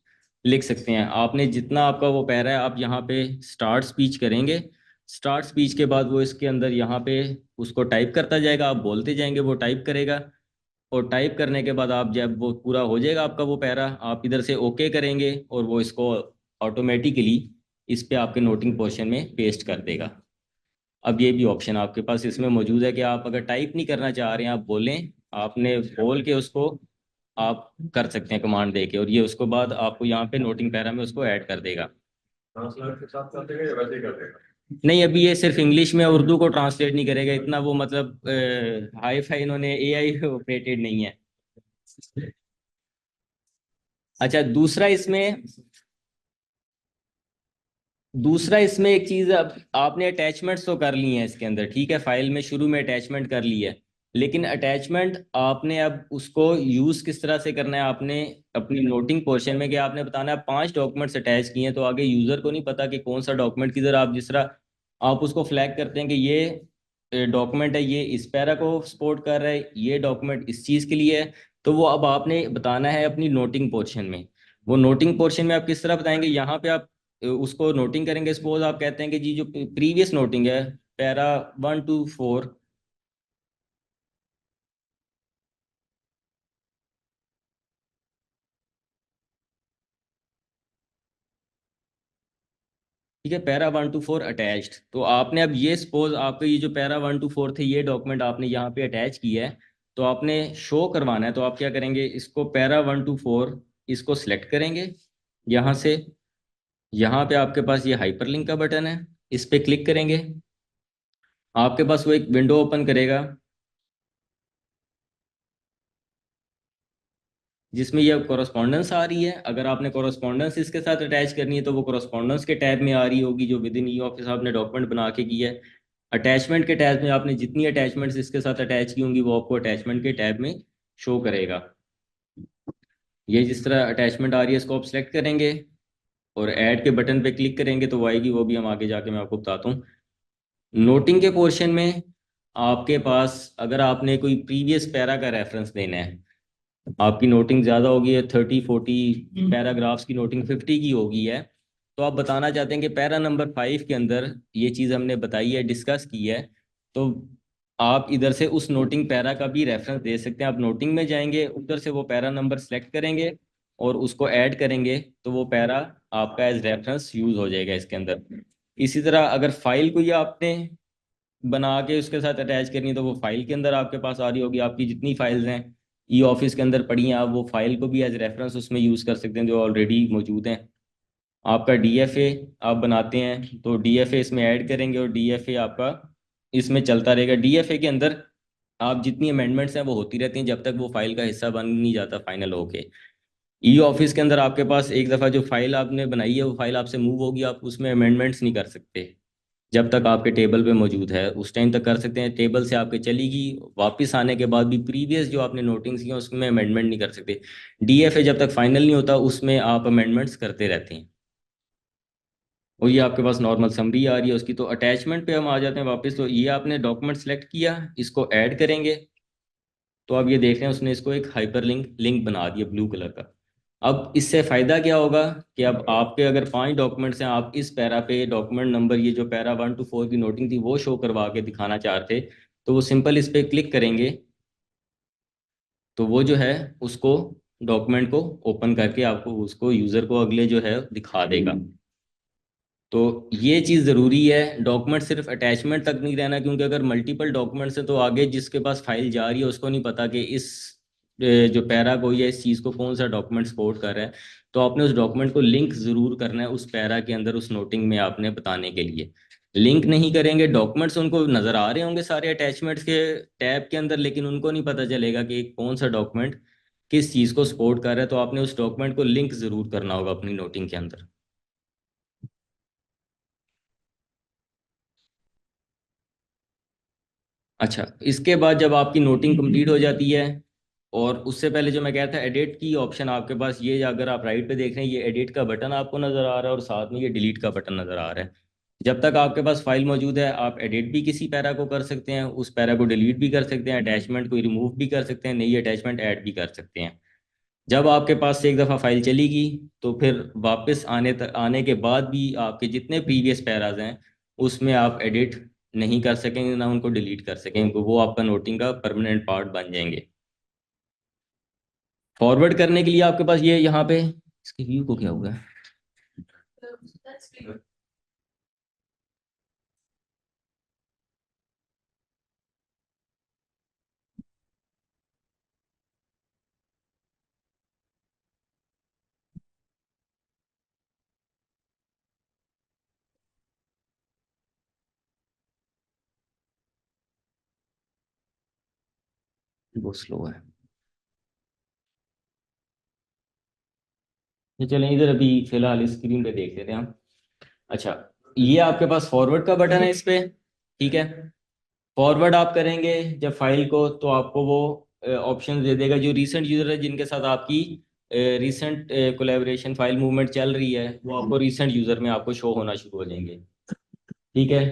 लिख सकते हैं। आपने जितना आपका वो पैरा है आप यहाँ पे स्टार्ट स्पीच करेंगे, स्टार्ट स्पीच के बाद वो इसके अंदर यहाँ पे उसको टाइप करता जाएगा, आप बोलते जाएंगे, वो टाइप करेगा। और टाइप करने के बाद आप जब वो पूरा हो जाएगा आपका वो पैरा, आप इधर से ओके करेंगे और वो इसको ऑटोमेटिकली इस पे आपके नोटिंग पोर्शन में पेस्ट कर देगा। अब ये भी ऑप्शन आपके पास इसमें मौजूद है कि आप अगर टाइप नहीं करना चाह रहे हैं, आप बोलें, आपने बोल के उसको आप कर सकते हैं कमांड दे के, और ये उसको बाद आपको यहाँ पे नोटिंग पैरा में उसको ऐड कर देगा। ट्रांसलेट के साथ कर देगा या वैसे ही कर देगा? नहीं, अभी ये सिर्फ इंग्लिश में उर्दू को ट्रांसलेट नहीं करेगा, इतना वो मतलब हाई फाई इन्होंने एआई ऑपरेटेड नहीं है। अच्छा, दूसरा इसमें एक चीज, अब आपने अटैचमेंट्स तो कर ली हैं इसके अंदर, ठीक है, फाइल में शुरू में अटैचमेंट कर ली है, लेकिन अटैचमेंट आपने अब उसको यूज किस तरह से करना है, आपने अपनी नोटिंग पोर्शन में, कि आपने बताना है 5 डॉक्यूमेंट्स अटैच किए हैं, तो आगे यूजर को नहीं पता कि कौन सा डॉक्यूमेंट किधर। आप जिस तरह आप उसको फ्लैग करते हैं कि ये डॉक्यूमेंट है, ये इस पैरा को सपोर्ट कर रहा है, ये डॉक्यूमेंट इस चीज के लिए है, तो वो अब आपने बताना है अपनी नोटिंग पोर्शन में। वो नोटिंग पोर्शन में आप किस तरह बताएंगे, यहाँ पे आप उसको नोटिंग करेंगे। सपोज आप कहते हैं कि जी जो प्रीवियस नोटिंग है पैरा 1 to 4, ठीक है, पैरा 1 to 4 अटैच्ड, तो आपने अब ये सपोज आपके ये जो पैरा 1 to 4 थे, ये डॉक्यूमेंट आपने यहाँ पे अटैच किया है, तो आपने शो करवाना है, तो आप क्या करेंगे, इसको पैरा 1 to 4 इसको सिलेक्ट करेंगे यहाँ से। यहाँ पे आपके पास ये हाइपरलिंक का बटन है, इस पे क्लिक करेंगे, आपके पास वो एक विंडो ओपन करेगा जिसमें ये कॉरस्पॉन्डेंस आ रही है। अगर आपने कॉरस्पॉन्डेंस इसके साथ अटैच करनी है तो वो कॉरस्पॉन्डेंस के टैब में आ रही होगी, जो विद इन ई ऑफिस आपने डॉक्यूमेंट बना के किया है। अटैचमेंट के टैब में आपने जितनी अटैचमेंट्स इसके साथ अटैच की होंगी वो आपको अटैचमेंट के टैब में शो करेगा। ये जिस तरह अटैचमेंट आ रही है इसको आप सिलेक्ट करेंगे और ऐड के बटन पे क्लिक करेंगे तो वो आएगी, वो भी हम आगे जाके मैं आपको बताता हूँ। नोटिंग के पोर्शन में आपके पास अगर आपने कोई प्रीवियस पैरा का रेफरेंस देना है, आपकी नोटिंग ज़्यादा होगी, 30-40 पैराग्राफ्स की नोटिंग 50 की होगी है, तो आप बताना चाहते हैं कि पैरा नंबर 5 के अंदर ये चीज़ हमने बताई है, डिस्कस की है, तो आप इधर से उस नोटिंग पैरा का भी रेफरेंस दे सकते हैं। आप नोटिंग में जाएंगे, उधर से वो पैरा नंबर सेलेक्ट करेंगे और उसको ऐड करेंगे, तो वो पैरा आपका एज रेफरेंस यूज़ हो जाएगा इसके अंदर। इसी तरह अगर फाइल को ये आपने बना के उसके साथ अटैच करनी है तो वो फाइल के अंदर आपके पास आ रही होगी। आपकी जितनी फाइल्स हैं ई ऑफिस के अंदर पड़ी हैं, आप वो फाइल को भी एज रेफरेंस उसमें यूज़ कर सकते हैं जो ऑलरेडी मौजूद हैं। आपका डीएफए आप बनाते हैं तो डीएफए इसमें ऐड करेंगे और डीएफए आपका इसमें चलता रहेगा। डीएफए के अंदर आप जितनी अमेंडमेंट्स हैं वो होती रहती हैं जब तक वो फाइल का हिस्सा बन नहीं जाता फाइनल होके। ई ऑफिस के अंदर आपके पास एक दफ़ा जो फाइल आपने बनाई है वो फाइल आपसे मूव होगी, आप उसमें अमेंडमेंट्स नहीं कर सकते जब तक आपके टेबल पे मौजूद है, उस टाइम तक कर सकते हैं। टेबल से आपके चलेगी, वापस आने के बाद भी प्रीवियस जो आपने नोटिंग्स किए उसमें अमेंडमेंट नहीं कर सकते। डीएफए जब तक फाइनल नहीं होता उसमें आप अमेंडमेंट्स करते रहते हैं। और ये आपके पास नॉर्मल समरी आ रही है उसकी। तो अटैचमेंट पे हम आ जाते हैं वापस। तो ये आपने डॉक्यूमेंट सेलेक्ट किया, इसको ऐड करेंगे, तो आप ये देख रहे हैं उसने इसको एक हाइपर लिंक बना दिया ब्लू कलर का। अब इससे फ़ायदा क्या होगा कि अब आपके अगर 5 डॉक्यूमेंट्स हैं, आप इस पैरा पे डॉक्यूमेंट नंबर ये जो पैरा 1 to 4 की नोटिंग थी वो शो करवा के दिखाना चाह रहे थे, तो वो सिंपल इस पर क्लिक करेंगे तो वो जो है उसको डॉक्यूमेंट को ओपन करके आपको उसको यूज़र को अगले जो है दिखा देगा। तो ये चीज़ ज़रूरी है, डॉक्यूमेंट सिर्फ अटैचमेंट तक नहीं रहना, क्योंकि अगर मल्टीपल डॉक्यूमेंट्स हैं तो आगे जिसके पास फाइल जा रही है उसको नहीं पता कि इस जो पैरा को या इस चीज़ को कौन सा डॉक्यूमेंट सपोर्ट कर रहा है। तो आपने उस डॉक्यूमेंट को लिंक ज़रूर करना है उस पैरा के अंदर, उस नोटिंग में आपने बताने के लिए। लिंक नहीं करेंगे, डॉक्यूमेंट्स उनको नज़र आ रहे होंगे सारे अटैचमेंट्स के टैब के अंदर, लेकिन उनको नहीं पता चलेगा कि कौन सा डॉक्यूमेंट किस चीज़ को सपोर्ट कर रहा है। तो आपने उस डॉक्यूमेंट को लिंक ज़रूर करना होगा अपनी नोटिंग के अंदर। अच्छा, इसके बाद जब आपकी नोटिंग कंप्लीट हो जाती है, और उससे पहले जो मैं कह रहा था एडिट की ऑप्शन आपके पास, ये अगर आप राइट पे देख रहे हैं ये एडिट का बटन आपको नज़र आ रहा है और साथ में ये डिलीट का बटन नज़र आ रहा है। जब तक आपके पास फाइल मौजूद है आप एडिट भी किसी पैरा को कर सकते हैं, उस पैरा को डिलीट भी कर सकते हैं, अटैचमेंट को रिमूव भी कर सकते हैं, नई अटैचमेंट ऐड भी कर सकते हैं। जब आपके पास से एक दफ़ा फाइल चलेगी तो फिर वापस आने के बाद भी आपके जितने प्रीवियस पैराज हैं उसमें आप एडिट नहीं कर सकेंगे, ना उनको डिलीट कर सकेंगे, वो आपका नोटिंग का परमानेंट पार्ट बन जाएंगे। फॉरवर्ड करने के लिए आपके पास ये यहाँ पे इसके व्यू को क्या हुआ है, वो स्लो है। तो चलें इधर अभी फिलहाल स्क्रीन पे देख लेते हैं हम। अच्छा, ये आपके पास फॉरवर्ड का बटन है इस पे, ठीक है। फॉरवर्ड आप करेंगे जब फाइल को तो आपको वो ऑप्शन दे देगा। जो रीसेंट यूजर है जिनके साथ आपकी रीसेंट कोलैबोरेशन फाइल मूवमेंट चल रही है वो आपको रीसेंट यूजर में आपको शो होना शुरू हो जाएंगे, ठीक है।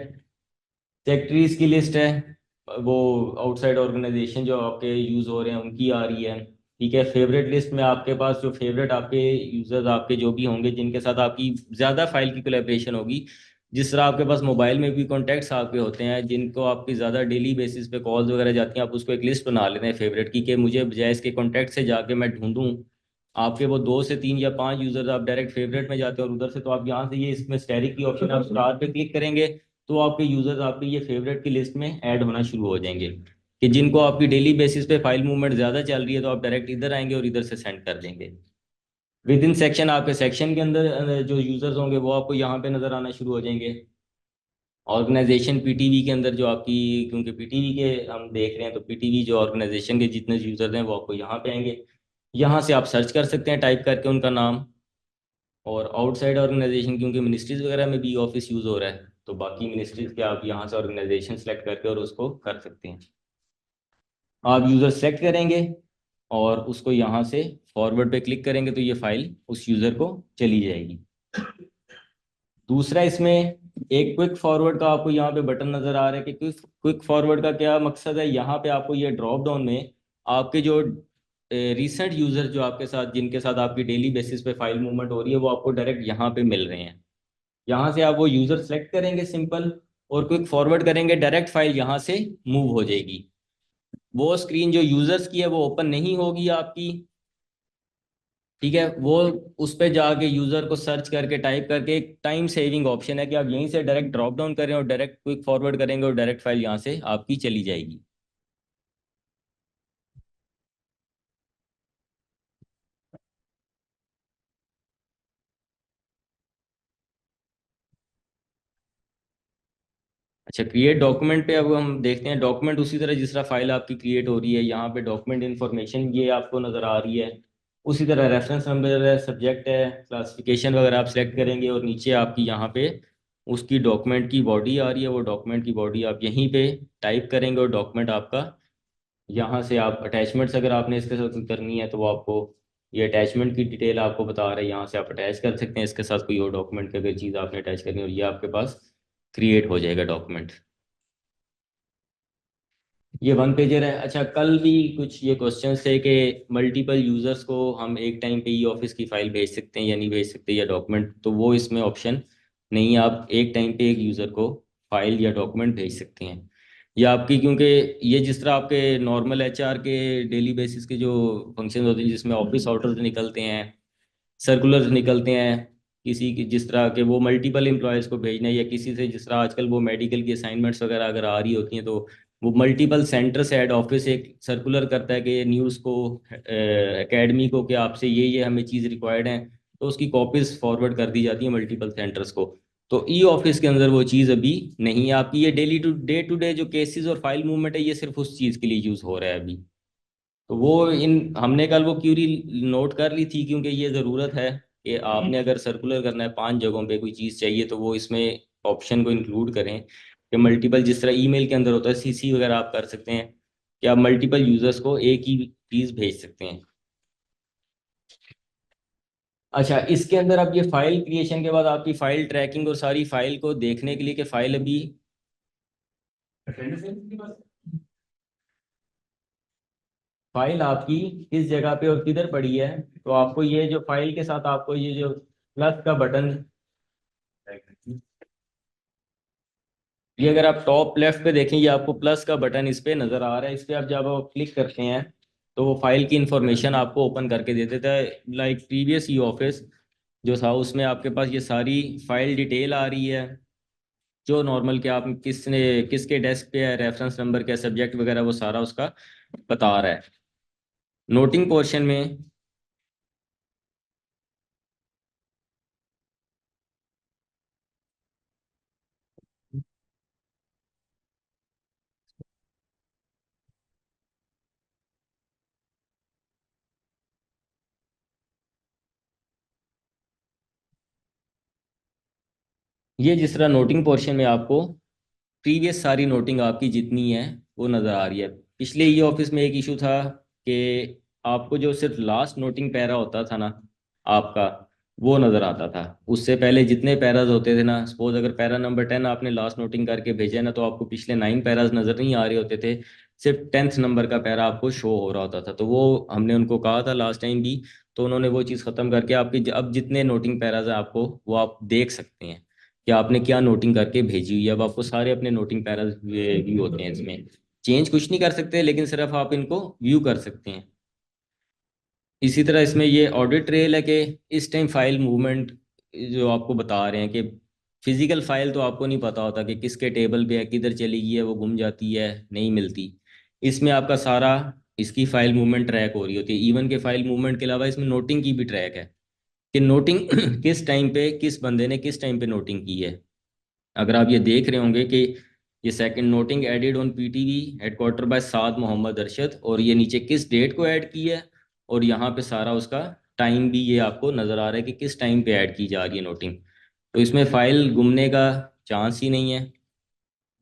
सेक्रेटरीज की लिस्ट है, वो आउटसाइड ऑर्गेनाइजेशन जो आपके यूज हो रहे हैं उनकी आ रही है, ठीक है। फेवरेट लिस्ट में आपके पास जो फेवरेट आपके यूजर्स आपके जो भी होंगे जिनके साथ आपकी ज़्यादा फाइल की कोलैबोरेशन होगी, जिस तरह आपके पास मोबाइल में भी कॉन्टैक्ट्स आपके होते हैं जिनको आपकी ज़्यादा डेली बेसिस पे कॉल्स वगैरह जाती हैं, आप उसको एक लिस्ट बना लेते हैं फेवरेट की कि मुझे बजाय इसके कॉन्टैक्ट से जाके मैं ढूंढूं आपके वो 2 से 3 या 5 यूजर्स, आप डायरेक्ट फेवरेट में जाते हैं और उधर से तो आप यहाँ से ये इसमें स्टैरिक की ऑप्शन आप स्टार पे क्लिक करेंगे तो आपके यूजर्स आपके ये फेवरेट की लिस्ट में ऐड होना शुरू हो जाएंगे, कि जिनको आपकी डेली बेसिस पे फाइल मूवमेंट ज़्यादा चल रही है तो आप डायरेक्ट इधर आएंगे और इधर से सेंड कर देंगे। विद इन सेक्शन आपके सेक्शन के अंदर जो यूजर्स होंगे वो आपको यहाँ पे नज़र आना शुरू हो जाएंगे। ऑर्गेनाइजेशन पीटीवी के अंदर जो आपकी, क्योंकि पीटीवी के हम देख रहे हैं तो पीटीवी जो ऑर्गेनाइजेशन के जितने यूजर्स हैं वो आपको यहाँ पे आएंगे। यहाँ से आप सर्च कर सकते हैं टाइप करके उनका नाम। और आउटसाइड ऑर्गेनाइजेशन क्योंकि मिनिस्ट्रीज वगैरह में भी ऑफिस यूज़ हो रहा है तो बाकी मिनिस्ट्रीज के आप यहाँ से ऑर्गेनाइजेशन सेलेक्ट करके और उसको कर सकते हैं। आप यूज़र सेलेक्ट करेंगे और उसको यहाँ से फॉरवर्ड पे क्लिक करेंगे तो ये फाइल उस यूज़र को चली जाएगी। दूसरा, इसमें एक क्विक फॉरवर्ड का आपको यहाँ पे बटन नज़र आ रहा है कि क्विक फॉरवर्ड का क्या मकसद है। यहाँ पे आपको ये ड्रॉप डाउन में आपके जो रिसेंट यूज़र जो आपके साथ जिनके साथ आपकी डेली बेसिस पे फाइल मूवमेंट हो रही है वो आपको डायरेक्ट यहाँ पे मिल रहे हैं। यहाँ से आप वो यूज़र सेलेक्ट करेंगे सिंपल, और क्विक फॉरवर्ड करेंगे, डायरेक्ट फाइल यहाँ से मूव हो जाएगी। वो स्क्रीन जो यूज़र्स की है वो ओपन नहीं होगी आपकी, ठीक है। वो उस पर जाके यूज़र को सर्च करके टाइप करके, एक टाइम सेविंग ऑप्शन है कि आप यहीं से डायरेक्ट ड्रॉप डाउन करें और डायरेक्ट क्विक फॉरवर्ड करेंगे और डायरेक्ट फाइल यहाँ से आपकी चली जाएगी। अच्छा, क्रिएट डॉक्यूमेंट पे अब हम देखते हैं। डॉक्यूमेंट उसी तरह जिस तरह फाइल आपकी क्रिएट हो रही है, यहाँ पे डॉक्यूमेंट इन्फॉर्मेशन ये आपको नज़र आ रही है। उसी तरह रेफरेंस नंबर है, सब्जेक्ट है, क्लासिफिकेशन वगैरह आप सेलेक्ट करेंगे और नीचे आपकी यहाँ पे उसकी डॉक्यूमेंट की बॉडी आ रही है। वो डॉक्यूमेंट की बॉडी आप यहीं पे टाइप करेंगे और डॉक्यूमेंट आपका यहाँ से, आप अटैचमेंट्स अगर आपने इसके साथ करनी है तो वो आपको ये अटैचमेंट की डिटेल आपको बता रहा है। यहाँ से आप अटैच कर सकते हैं इसके साथ कोई और डॉक्यूमेंट की अगर चीज़ आपने अटैच करनी है, और ये आपके पास क्रिएट हो जाएगा डॉक्यूमेंट। ये वन पेजर है। अच्छा, कल भी कुछ ये क्वेश्चंस थे कि मल्टीपल यूजर्स को हम एक टाइम पे ई ऑफिस की फाइल भेज सकते हैं या नहीं भेज सकते, या डॉक्यूमेंट, तो वो इसमें ऑप्शन नहीं है। आप एक टाइम पे एक यूज़र को फाइल या डॉक्यूमेंट भेज सकते हैं। या आपकी, क्योंकि ये जिस तरह आपके नॉर्मल एचआर के डेली बेसिस के जो फंक्शन होते हैं जिसमें ऑफिस ऑर्डर्स निकलते हैं, सर्कुलर्स निकलते हैं किसी की, जिस तरह के वो मल्टीपल एम्प्लॉयज़ को भेजना है, या किसी से जिस तरह आजकल वो मेडिकल की असाइनमेंट्स वगैरह अगर आ रही होती हैं तो वो मल्टीपल सेंटर से हेड ऑफिस एक सर्कुलर करता है कि न्यूज़ को, एकेडमी को, कि आपसे ये हमें चीज़ रिक्वायर्ड है, तो उसकी कॉपीज फॉरवर्ड कर दी जाती है मल्टीपल सेंटर्स को। तो ई ऑफिस के अंदर वो चीज़ अभी नहीं है आपकी। ये टू डे जो केसेस और फाइल मूवमेंट है ये सिर्फ उस चीज़ के लिए यूज़ हो रहा है अभी। तो वो इन हमने कल वो क्यूरी नोट कर ली थी, क्योंकि ये ज़रूरत है कि आपने अगर सर्कुलर करना है 5 जगहों पे कोई चीज़ चाहिए तो वो इसमें ऑप्शन को इंक्लूड करें कि मल्टीपल, जिस तरह ईमेल के अंदर होता है सीसी वगैरह आप कर सकते हैं कि आप मल्टीपल यूजर्स को एक ही चीज़ भेज सकते हैं। अच्छा, इसके अंदर अब ये फाइल क्रिएशन के बाद आपकी फाइल ट्रैकिंग और सारी फाइल को देखने के लिए कि फाइल अभी फाइल आपकी किस जगह पे और किधर पड़ी है, तो आपको ये जो फाइल के साथ आपको ये जो प्लस का बटन, ये अगर आप टॉप लेफ्ट पे देखें ये आपको प्लस का बटन इस पे नज़र आ रहा है। इस पे आप जब आप क्लिक करते हैं तो वो फाइल की इंफॉर्मेशन आपको ओपन करके दे देता है। लाइक प्रीवियस ई ऑफिस जो था उसमें आपके पास ये सारी फाइल डिटेल आ रही है, जो नॉर्मल के आप किसके डेस्क पे है, रेफरेंस नंबर क्या, सब्जेक्ट वगैरह, वो सारा उसका बता रहा है। नोटिंग पोर्शन में ये जिस तरह नोटिंग पोर्शन में आपको प्रीवियस सारी नोटिंग आपकी जितनी है वो नज़र आ रही है। पिछले ई ऑफिस में एक इशू था कि आपको जो सिर्फ लास्ट नोटिंग पैरा होता था ना आपका, वो नज़र आता था। उससे पहले जितने पैराज होते थे ना, सपोज अगर पैरा नंबर 10 आपने लास्ट नोटिंग करके भेजा ना, तो आपको पिछले 9 पैराज नज़र नहीं आ रहे होते थे, सिर्फ 10th नंबर का पैरा आपको शो हो रहा होता था। तो वो हमने उनको कहा था लास्ट टाइम भी, तो उन्होंने वो चीज़ ख़त्म करके आपकी अब जितने नोटिंग पैराज हैं आपको वो आप देख सकते हैं कि आपने क्या नोटिंग करके भेजी हुई है। अब आपको सारे अपने नोटिंग पैराज व्यू होते हैं। इसमें चेंज कुछ नहीं कर सकते, लेकिन सिर्फ आप इनको व्यू कर सकते हैं। इसी तरह इसमें ये ऑडिट ट्रेल है कि इस टाइम फाइल मूवमेंट जो आपको बता रहे हैं कि फिजिकल फाइल तो आपको नहीं पता होता कि किसके टेबल पे है, किधर चली गई है, वो गुम जाती है, नहीं मिलती। इसमें आपका सारा इसकी फाइल मूवमेंट ट्रैक हो रही होती है। इवन के फाइल मूवमेंट के अलावा इसमें नोटिंग की भी ट्रैक है कि नोटिंग किस टाइम पे किस बंदे ने किस टाइम पे नोटिंग की है। अगर आप ये देख रहे होंगे कि ये second noting added on PTV headquarter by Saad Mohammad Arshad, और ये नीचे किस डेट को ऐड की है, और यहाँ पे सारा उसका टाइम भी ये आपको नज़र आ रहा है कि किस टाइम पे ऐड की जा रही है नोटिंग। तो इसमें फाइल गुमने का चांस ही नहीं है।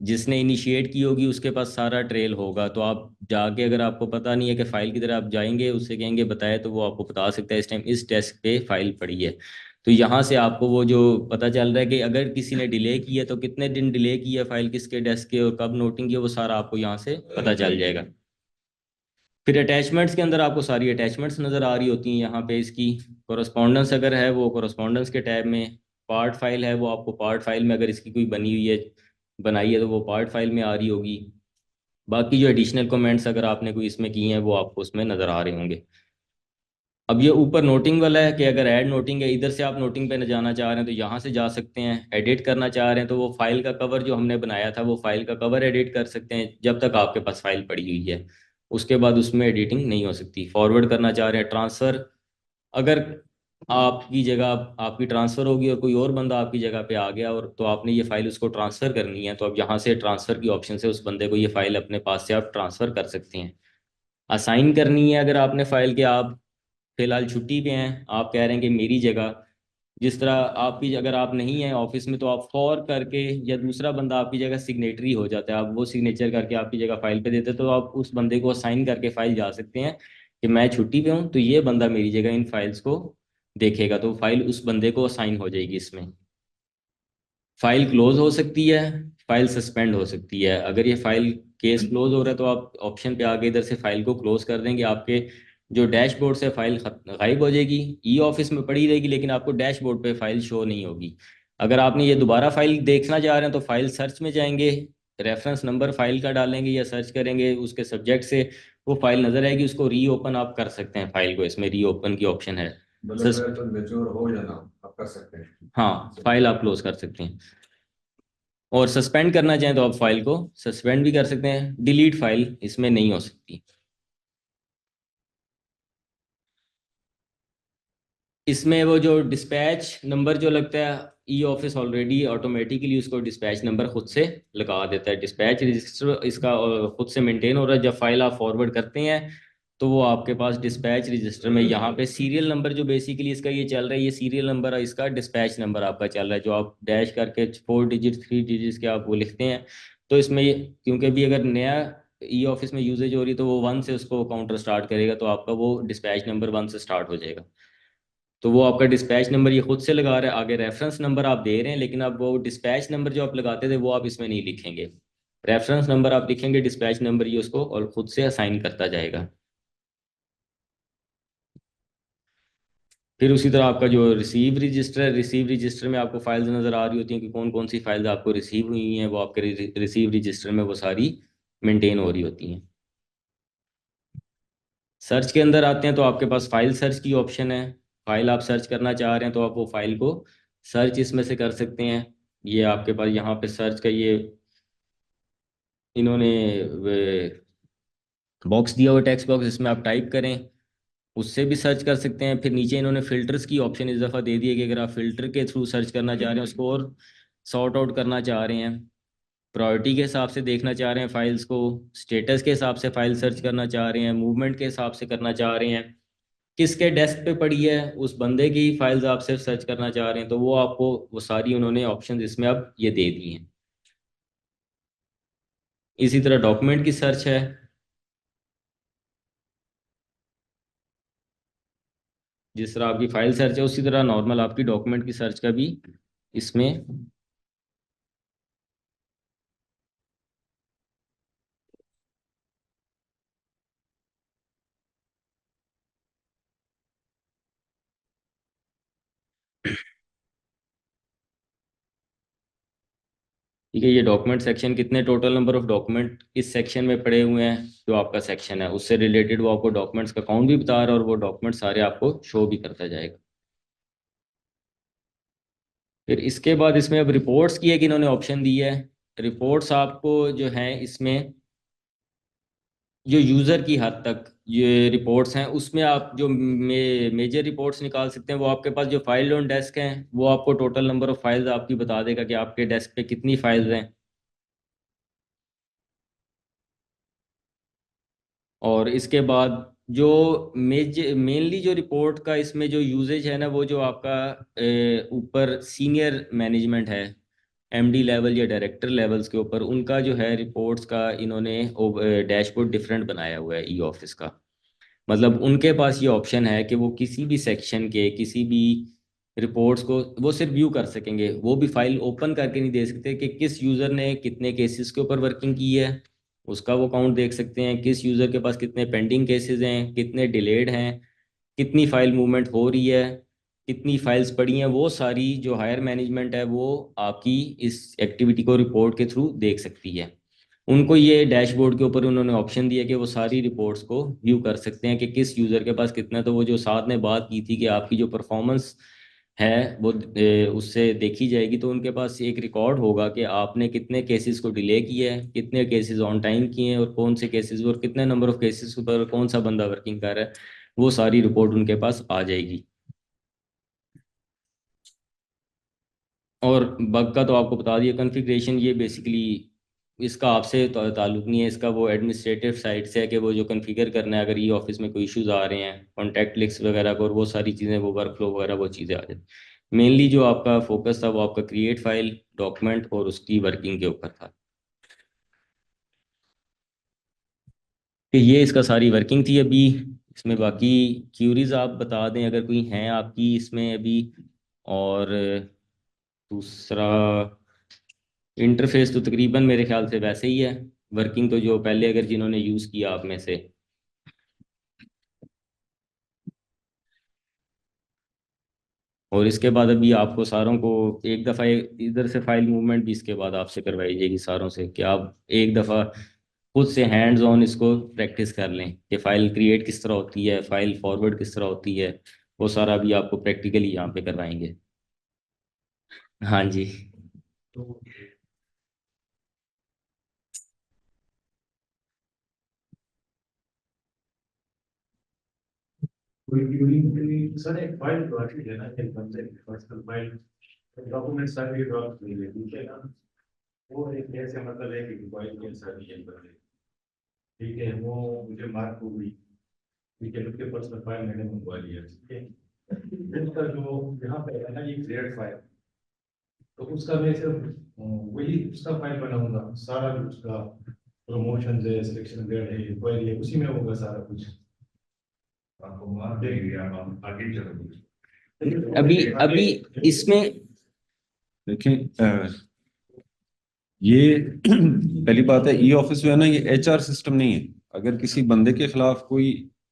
जिसने इनिशिएट की होगी उसके पास सारा ट्रेल होगा। तो आप जाके, अगर आपको पता नहीं है कि फ़ाइल किधर, आप जाएंगे उससे कहेंगे बताए, तो वो आपको बता सकता है इस टाइम इस डेस्क पे फ़ाइल पड़ी है। तो यहाँ से आपको वो जो पता चल रहा है कि अगर किसी ने डिले किया तो कितने दिन डिले किया फ़ाइल किसके डेस्क के और कब नोटिंग किया, वो सारा आपको यहाँ से पता चल जाएगा। फिर अटैचमेंट्स के अंदर आपको सारी अटैचमेंट्स नज़र आ रही होती हैं यहाँ पे। इसकी कोरस्पॉन्डेंस अगर है वो कोरस्पॉन्डेंस के टैब में, पार्ट फाइल है वो आपको पार्ट फाइल में, अगर इसकी कोई बनी हुई है बनाई है तो वो पार्ट फाइल में आ रही होगी। बाकी जो एडिशनल कमेंट्स अगर आपने कोई इसमें किए हैं वो आपको उसमें नज़र आ रहे होंगे। अब ये ऊपर नोटिंग वाला है कि अगर ऐड नोटिंग है, इधर से आप नोटिंग पे न जाना चाह रहे हैं तो यहाँ से जा सकते हैं। एडिट करना चाह रहे हैं तो वो फाइल का कवर जो हमने बनाया था वो फाइल का कवर एडिट कर सकते हैं जब तक आपके पास फाइल पड़ी हुई है, उसके बाद उसमें एडिटिंग नहीं हो सकती। फॉरवर्ड करना चाह रहे हैं, ट्रांसफ़र, अगर आपकी जगह आपकी ट्रांसफ़र होगी और कोई और बंदा आपकी जगह पे आ गया और तो आपने ये फ़ाइल उसको ट्रांसफ़र करनी है, तो अब यहाँ से ट्रांसफ़र की ऑप्शन से उस बंदे को ये फ़ाइल अपने पास से आप ट्रांसफ़र कर सकते हैं। असाइन करनी है अगर आपने फ़ाइल के, आप फिलहाल छुट्टी पे हैं, आप कह रहे हैं कि मेरी जगह, जिस तरह आपकी, अगर आप नहीं हैं ऑफिस में तो आप फॉर करके या दूसरा बंदा आपकी जगह सिग्नेटरी हो जाता है, आप वो सिग्नेचर करके आपकी जगह फाइल पे देते हैं, तो आप उस बंदे को साइन करके फाइल जा सकते हैं कि मैं छुट्टी पे हूँ तो ये बंदा मेरी जगह इन फाइल्स को देखेगा, तो फाइल उस बंदे को असाइन हो जाएगी इसमें। फाइल क्लोज हो सकती है, फाइल सस्पेंड हो सकती है। अगर ये फाइल केस क्लोज हो रहा है तो आप ऑप्शन पे आके इधर से फाइल को क्लोज कर देंगे, आपके जो डैशबोर्ड से फाइल गायब हो जाएगी। ई ऑफिस में पड़ी रहेगी लेकिन आपको डैशबोर्ड पे फाइल शो नहीं होगी। अगर आपने ये दोबारा फाइल देखना चाह रहे हैं तो फाइल सर्च में जाएंगे, रेफरेंस नंबर फाइल का डालेंगे या सर्च करेंगे उसके सब्जेक्ट से, वो फाइल नजर आएगी, उसको रीओपन आप कर सकते हैं फाइल को, इसमें रीओपन की ऑप्शन है। मतलब मेच्योर हो या ना आप कर सकते हैं। हाँ, फाइल आप क्लोज कर सकते हैं। और सस्पेंड करना चाहें तो आप फाइल को सस्पेंड भी कर सकते हैं। डिलीट फाइल इसमें नहीं हो सकती। इसमें वो जो डिस्पैच नंबर जो लगता है, ई ऑफिस ऑलरेडी ऑटोमेटिकली उसको डिस्पैच नंबर खुद से लगा देता है। डिस्पैच रजिस्टर इसका खुद से मेंटेन हो रहा है। जब फाइल आप फॉरवर्ड करते हैं तो वो आपके पास डिस्पैच रजिस्टर में, यहाँ पे सीरियल नंबर जो बेसिकली इसका ये चल रहा है, ये सीरियल नंबर है, इसका डिस्पैच नंबर आपका चल रहा है, जो आप डैश करके 4 डिजिट 3 डिजिट्स के आप वो लिखते हैं। तो इसमें क्योंकि भी अगर नया ई ऑफिस में यूजेज हो रही है तो वो 1 से उसको काउंटर स्टार्ट करेगा, तो आपका वो डिस्पैच नंबर 1 से स्टार्ट हो जाएगा। तो वो आपका डिस्पैच नंबर ये खुद से लगा रहा है। आगे रेफरेंस नंबर आप दे रहे हैं लेकिन अब वो डिस्पैच नंबर जो आप लगाते थे वो आप इसमें नहीं लिखेंगे। रेफरेंस नंबर आप लिखेंगे, डिस्पैच नंबर ये उसको और खुद से असाइन करता जाएगा। फिर उसी तरह आपका जो रिसीव रजिस्टर है, रिसीव रजिस्टर में आपको फाइल्स नज़र आ रही होती हैं कि कौन कौन सी फाइल्स आपको रिसीव हुई हैं, वो आपके रिसीव रजिस्टर में वो सारी मेंटेन हो रही होती हैं। सर्च के अंदर आते हैं तो आपके पास फाइल सर्च की ऑप्शन है। फाइल आप सर्च करना चाह रहे हैं तो आप वो फाइल को सर्च इसमें से कर सकते हैं। ये आपके पास यहाँ पे सर्च का ये इन्होंने बॉक्स दिया हुआ, टेक्स्ट बॉक्स, इसमें आप टाइप करें, उससे भी सर्च कर सकते हैं। फिर नीचे इन्होंने फिल्टर्स की ऑप्शन इस दफ़ा दे दी है कि अगर आप फिल्टर के थ्रू सर्च करना चाह रहे हैं, उसको और सॉर्ट आउट करना चाह रहे हैं, प्रायोरिटी के हिसाब से देखना चाह रहे हैं फाइल्स को, स्टेटस के हिसाब से फाइल सर्च करना चाह रहे हैं, मूवमेंट के हिसाब से करना चाह रहे हैं, किसके डेस्क पे पड़ी है उस बंदे की फाइल्स आप सिर्फ सर्च करना चाह रहे हैं, तो वो आपको वो सारी उन्होंने ऑप्शन इसमें अब ये दे दी हैं। इसी तरह डॉक्यूमेंट की सर्च है। जिस तरह आपकी फाइल सर्च है उसी तरह नॉर्मल आपकी डॉक्यूमेंट की सर्च का भी इसमें ठीक है। ये डॉक्यूमेंट सेक्शन, कितने टोटल नंबर ऑफ डॉक्यूमेंट इस सेक्शन में पड़े हुए हैं, जो आपका सेक्शन है उससे रिलेटेड वो आपको डॉक्यूमेंट्स का काउंट भी बता रहा है और वो डॉक्यूमेंट सारे आपको शो भी करता जाएगा। फिर इसके बाद इसमें अब रिपोर्ट्स की एक इन्होंने ऑप्शन दी है। रिपोर्ट्स आपको जो है इसमें जो यूज़र की हद तक ये रिपोर्ट्स हैं उसमें आप जो मेजर रिपोर्ट्स निकाल सकते हैं, वो आपके पास जो फाइल ऑन डेस्क हैं वो आपको टोटल नंबर ऑफ फाइल्स आपकी बता देगा कि आपके डेस्क पे कितनी फाइल्स हैं। और इसके बाद जो मेनली जो रिपोर्ट का इसमें जो यूजेज है ना, वो जो आपका ऊपर सीनियर मैनेजमेंट है MD लेवल या डायरेक्टर लेवल्स के ऊपर उनका जो है रिपोर्ट्स का इन्होंने डैशबोर्ड डिफरेंट बनाया हुआ है ई ऑफिस का। मतलब उनके पास ये ऑप्शन है कि वो किसी भी सेक्शन के किसी भी रिपोर्ट्स को वो सिर्फ व्यू कर सकेंगे, वो भी फाइल ओपन करके नहीं दे सकते कि किस यूज़र ने कितने केसेस के ऊपर वर्किंग की है, उसका वो काउंट देख सकते हैं, किस यूज़र के पास कितने पेंडिंग केसेस हैं, कितने डिलेड हैं, कितनी फाइल मूवमेंट हो रही है, कितनी फाइल्स पड़ी हैं। वो सारी जो हायर मैनेजमेंट है वो आपकी इस एक्टिविटी को रिपोर्ट के थ्रू देख सकती है। उनको ये डैशबोर्ड के ऊपर उन्होंने ऑप्शन दिया कि वो सारी रिपोर्ट्स को व्यू कर सकते हैं कि किस यूज़र के पास कितना। तो वो जो साथ ने बात की थी कि आपकी जो परफॉर्मेंस है वो उससे देखी जाएगी, तो उनके पास एक रिकॉर्ड होगा कि आपने कितने केसेस को डिले किया है, कितने केसेस ऑन टाइम किए हैं, और कौन से केसेस और कितने नंबर ऑफ केसेस पर कौन सा बंदा वर्किंग कर रहा है। वो सारी रिपोर्ट उनके पास आ जाएगी। और बग का तो आपको बता दिया। कॉन्फ़िगरेशन ये बेसिकली इसका आपसे ताल्लुक नहीं है, इसका वो एडमिनिस्ट्रेटिव साइड से है कि वो जो कॉन्फ़िगर करना है, अगर ये ऑफिस में कोई इश्यूज आ रहे हैं कॉन्टैक्ट लिस्ट वगैरह को, और वो सारी चीज़ें, वो वर्क फ्लो वगैरह वो चीज़ें आ जाती। मेनली जो आपका फोकस था वो आपका क्रिएट फाइल, डॉक्यूमेंट और उसकी वर्किंग के ऊपर था। कि ये इसका सारी वर्किंग थी। अभी इसमें बाकी क्यूरीज आप बता दें अगर कोई हैं आपकी इसमें अभी। और दूसरा, इंटरफेस तो तकरीबन मेरे ख्याल से वैसे ही है। वर्किंग तो जो पहले अगर जिन्होंने यूज़ किया आप में से, और इसके बाद अभी आपको सारों को एक दफ़ा इधर से फाइल मूवमेंट भी इसके बाद आपसे करवाई जाएगी सारों से, कि आप एक दफ़ा खुद से हैंड्स ऑन इसको प्रैक्टिस कर लें कि फ़ाइल क्रिएट किस तरह होती है, फ़ाइल फॉरवर्ड किस तरह होती है। वो सारा भी आपको प्रैक्टिकली यहाँ पे करवाएंगे। हाँ जी। कोई ड्यूरिंग के लिए सर एक फाइल ड्रॉप ही देना है, बंदे के पर्सनल फाइल डॉक्यूमेंट सारे ड्रॉप नहीं है, ठीक है ना। वो एक ऐसे मतलब है कि फाइल के साथ ये कर ले, ठीक है, वो मुझे मार्क हो गई, ठीक है, उसके पर्सनल फाइल मैंने मंगवा लिया, ठीक है। उसका जो यहाँ पे है ना ये क्रिएट फाइल, तो उसका मैं सिर्फ वही उसका फाइल बनाऊंगा, सारा जो उसका प्रमोशन है, सिलेक्शन ग्रेड है, इंक्वायरी है, उसी में होगा सारा कुछ। आपको मार्क देंगे, आप आगे चलोगे। अभी अभी इसमें देखें, ये पहली बात है, ई ऑफिस जो है ना ये HR सिस्टम नहीं है। अगर किसी बंदे के खिलाफ कोई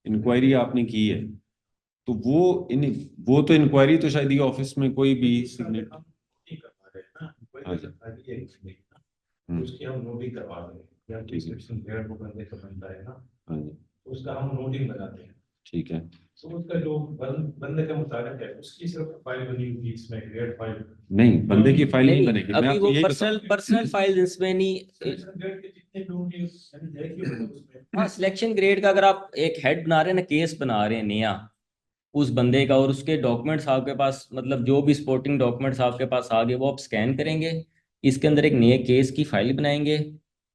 इंक्वायरी आपने की है तो वो तो इंक्वायरी तो शायद ये ऑफिस में कोई भी सिग्नेट। हाँ जी। उसकी हम नोटिंग करवा देंगे, या डिस्क्रिप्शन ग्रेड को बंदे का बनता है ना, हाँ जी, उसका हम नोटिंग बनाते हैं। ठीक है। तो उसका जो बंदे का मुताबिक है उसकी सिर्फ फाइल बनी हुई इसमें ग्रेड फाइल नहीं, बंदे की फाइल नहीं नहीं, बनेगी। मैं अभी आपको वो यही पर्सनल फाइल इसमें नहीं। ग्रेड के जितने भी होंगे मैंने देखी होगी उसमें। हाँ, सिलेक्शन ग्रेड का अगर आप एक हेड बना रहे हैं ना, केस बना रहे हैं नया उस बंदे का, और उसके डॉक्यूमेंट्स आपके पास, मतलब जो भी सपोर्टिंग डॉक्यूमेंट्स आपके पास आ गए वो आप स्कैन करेंगे, इसके अंदर एक नए केस की फाइल बनाएंगे।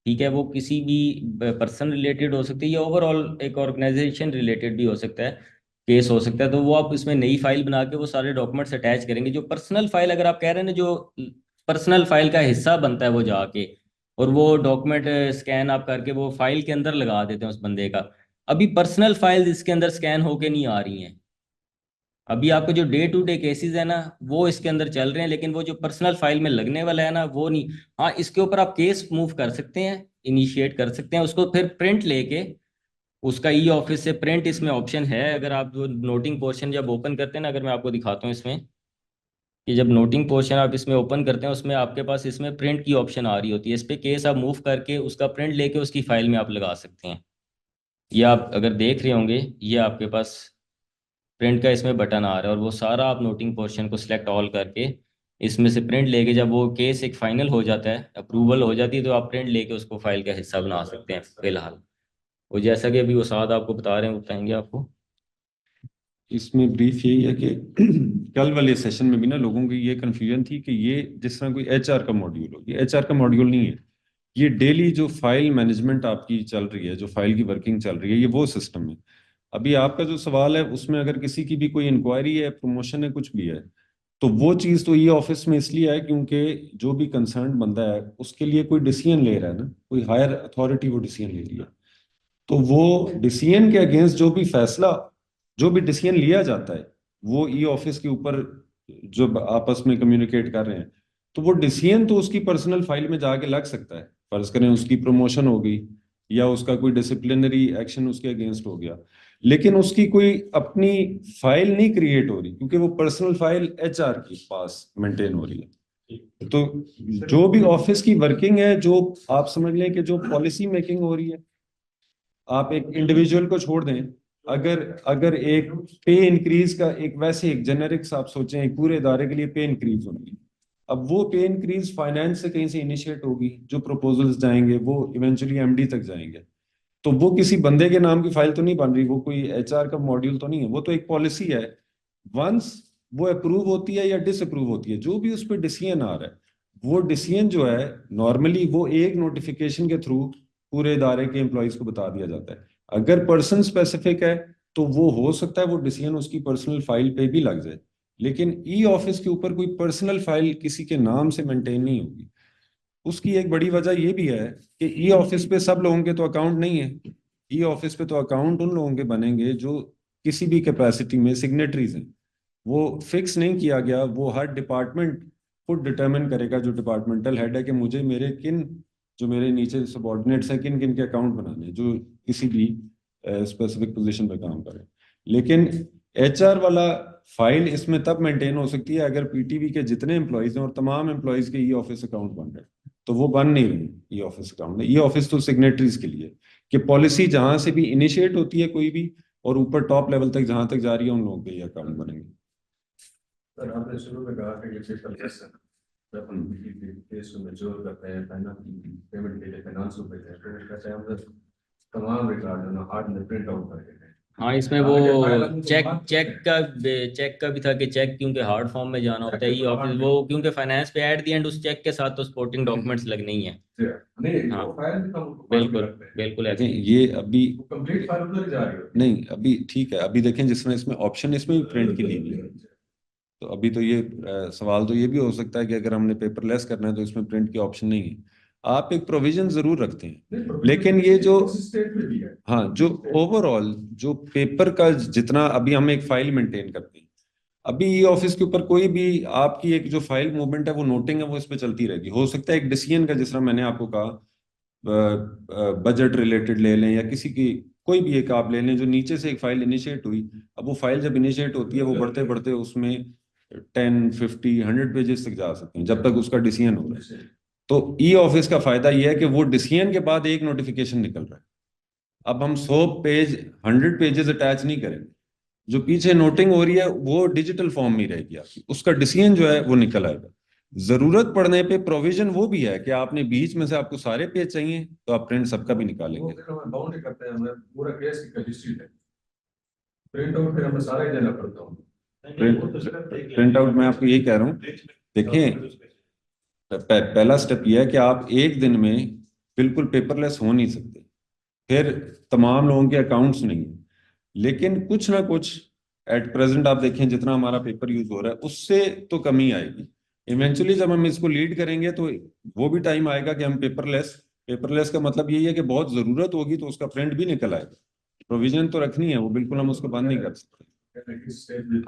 ठीक है, वो किसी भी पर्सन रिलेटेड हो सकती है या ओवरऑल एक ऑर्गेनाइजेशन रिलेटेड भी हो सकता है, केस हो सकता है। तो वो आप इसमें नई फाइल बना के वो सारे डॉक्यूमेंट्स अटैच करेंगे। जो पर्सनल फाइल अगर आप कह रहे हैं ना, जो पर्सनल फाइल का हिस्सा बनता है वो जाके, और वो डॉक्यूमेंट स्कैन आप करके वो फाइल के अंदर लगा देते हैं उस बंदे का। अभी पर्सनल फाइल इसके अंदर स्कैन होके नहीं आ रही हैं। अभी आपको जो डे टू डे केसेस है ना वो इसके अंदर चल रहे हैं, लेकिन वो जो पर्सनल फाइल में लगने वाला है ना वो नहीं। हाँ, इसके ऊपर आप केस मूव कर सकते हैं, इनिशिएट कर सकते हैं उसको, फिर प्रिंट लेके उसका ई ऑफिस से प्रिंट, इसमें ऑप्शन है। अगर आप जो नोटिंग पोर्शन जब ओपन करते हैं ना, अगर मैं आपको दिखाता हूँ इसमें, कि जब नोटिंग पोर्शन आप इसमें ओपन करते हैं उसमें आपके पास इसमें प्रिंट की ऑप्शन आ रही होती है। इस पर केस आप मूव करके उसका प्रिंट लेके उसकी फाइल में आप लगा सकते हैं। ये आप अगर देख रहे होंगे, ये आपके पास प्रिंट का इसमें बटन आ रहा है, और वो सारा आप नोटिंग पोर्शन को सिलेक्ट ऑल करके इसमें से प्रिंट लेके, जब वो केस एक फाइनल हो जाता है, अप्रूवल हो जाती है, तो आप प्रिंट लेके उसको फाइल का हिस्सा बना सकते हैं फिलहाल। और जैसा कि अभी वो साथ आपको बता रहे हैं, वो बताएंगे आपको। इसमें ब्रीफ यही है कि कल वाले सेशन में भी ना लोगों की ये कंफ्यूजन थी कि ये जिस तरह कोई HR का मॉड्यूल हो, ये HR का मॉड्यूल नहीं है। ये डेली जो फाइल मैनेजमेंट आपकी चल रही है, जो फाइल की वर्किंग चल रही है, ये वो सिस्टम है। अभी आपका जो सवाल है उसमें अगर किसी की भी कोई इंक्वायरी है, प्रमोशन है, कुछ भी है, तो वो चीज़ तो ई ऑफिस में इसलिए है क्योंकि जो भी कंसर्न बंदा है उसके लिए कोई डिसीजन ले रहा है ना, कोई हायर अथॉरिटी वो डिसीजन ले रही है, तो वो डिसीजन के अगेंस्ट जो भी फैसला, जो भी डिसीजन लिया जाता है वो ई ऑफिस के ऊपर जो आपस में कम्युनिकेट कर रहे हैं, तो वो डिसीजन तो उसकी पर्सनल फाइल में जाके लग सकता है। फर्ज करें उसकी प्रमोशन हो गई या उसका कोई डिसिप्लिनरी एक्शन उसके अगेंस्ट हो गया, लेकिन उसकी कोई अपनी फाइल नहीं क्रिएट हो रही क्योंकि वो पर्सनल फाइल एचआर के पास मेंटेन हो रही है। तो जो भी ऑफिस की वर्किंग है, जो आप समझ लें कि जो पॉलिसी मेकिंग हो रही है, आप एक इंडिविजुअल को छोड़ दें, अगर अगर एक पे इंक्रीज का एक वैसे एक जेनेरिक्स आप सोचें एक पूरे इदारे के लिए पे इंक्रीज होगी, अब वो पे इंक्रीज फाइनेंस से कहीं से इनिशिएट होगी, जो प्रपोजल्स जाएंगे वो इवेंचुअली एमडी तक जाएंगे, तो वो किसी बंदे के नाम की फाइल तो नहीं बन रही, वो कोई एचआर का मॉड्यूल तो नहीं है, वो तो एक पॉलिसी है। वंस वो अप्रूव होती है या डिसअप्रूव होती है, जो भी उस पर डिसीजन आ रहा है, वो डिसीजन जो है नॉर्मली वो एक नोटिफिकेशन के थ्रू पूरे इदारे के एम्प्लॉयज को बता दिया जाता है। अगर पर्सन स्पेसिफिक है तो वो हो सकता है वो डिसीजन उसकी पर्सनल फाइल पे भी लग जाए, लेकिन ई ऑफिस के ऊपर कोई पर्सनल फाइल किसी के नाम से मेंटेन नहीं होगी। उसकी एक बड़ी वजह ये भी है कि ई ऑफिस पे सब लोगों के तो अकाउंट नहीं है, ई ऑफिस पे तो अकाउंट उन लोगों के बनेंगे जो किसी भी कैपेसिटी में सिग्नेटरीज हैं। वो फिक्स नहीं किया गया, वो हर डिपार्टमेंट खुद डिटरमिन करेगा, जो डिपार्टमेंटल हेड है कि मुझे मेरे किन, जो मेरे नीचे सबॉर्डिनेट्स हैं, किन किन के अकाउंट बनाने हैं, जो किसी भी स्पेसिफिक पोजीशन पे काम करें। लेकिन एचआर वाला फाइल इसमें तब मेंटेन हो सकती है अगर पीटीवी के जितने एम्प्लॉयज हैं और तमाम एम्प्लॉयज के ई ऑफिस अकाउंट बन रहे हैं, तो वो बन नहीं रही e office account. E office तो सिग्नेटरीज के लिए कि पॉलिसी जहां से भी इनिशिएट होती है कोई भी और ऊपर टॉप लेवल तक जहां तक जा रही है उन लोगों के ये अकाउंट बनेंगे। सर आपने शुरू में कहा कि ये पेपरलेस है, जब हम किसी केस को मैच्योर करते हैं पेमेंट के लिए फाइनेंस को भेजते हैं, फिर कहते हैं हम तमाम रिकॉर्ड ना हार्ड में प्रिंट आउट करके दें। हाँ, इसमें वो चेक का भी था कि चेक क्योंकि हार्ड फॉर्म में जाना होता है ई ऑफिस, वो क्योंकि फाइनेंस पे एट द एंड उस चेक के साथ तो सपोर्टिंग डॉक्यूमेंट्स लगने ही है। नहीं हाँ, वो फाइल भी हम बिल्कुल बिल्कुल ऐसे देखें ये अभी कंप्लीट फाइल उधर जा रही है। नहीं, अभी ठीक है, अभी देखें जिसमें इसमें ऑप्शन इसमें भी प्रिंट की ली हुई है, तो अभी तो ये सवाल तो ये भी हो सकता है कि अगर हमने पेपरलेस करना है तो इसमें प्रिंट की ऑप्शन नहीं है। आप एक प्रोविजन जरूर रखते हैं, लेकिन ये जो हाँ जो ओवरऑल जो पेपर का जितना अभी हम एक फाइल मेंटेन करते हैं, अभी ई ऑफिस के ऊपर कोई भी आपकी एक जो फाइल मूवमेंट है वो नोटिंग है वो इस पे चलती रहेगी। हो सकता है एक डिसीजन का, जिस तरह मैंने आपको कहा बजट रिलेटेड ले लें या किसी की कोई भी एक आप ले लें, जो नीचे से एक फाइल इनिशिएट हुई, अब वो फाइल जब इनिशिएट होती है वो बढ़ते बढ़ते उसमें 10, 50, 100 पेजेस तक जा सकते हैं जब तक उसका डिसीजन हो रहा है। तो ई ऑफिस का फायदा यह है कि वो डिसीजन के बाद एक नोटिफिकेशन निकल रहा है, अब हम 100 पेज 100 पेजेस अटैच नहीं करेंगे, जो पीछे नोटिंग हो रही है वो डिजिटल फॉर्म में रहेगी आपकी, उसका डिसीजन जो है वो निकल आएगा। जरूरत पड़ने पे प्रोविजन वो भी है कि आपने बीच में से आपको सारे पेज चाहिए तो आप प्रिंट सबका भी निकालेंगे। बाउंड करते हैं, हमें पूरा केस की हिस्ट्री है, प्रिंट आउट फिर हमें सारा ही देना पड़ता हूँ। प्रिंट आउट मैं आपको यही कह रहा हूँ, देखिए पहला स्टेप यह है कि आप एक दिन में बिल्कुल पेपरलेस हो नहीं सकते, फिर तमाम लोगों के अकाउंट्स नहीं है, लेकिन कुछ ना कुछ एट प्रेजेंट आप देखें जितना हमारा पेपर यूज हो रहा है उससे तो कमी आएगी। इवेंचुअली जब हम इसको लीड करेंगे तो वो भी टाइम आएगा कि हम पेपरलेस का मतलब यही है कि बहुत जरूरत होगी तो उसका प्रिंट भी निकल आएगा। प्रोविजन तो रखनी है, वो बिल्कुल हम उसको बंद नहीं कर सकते।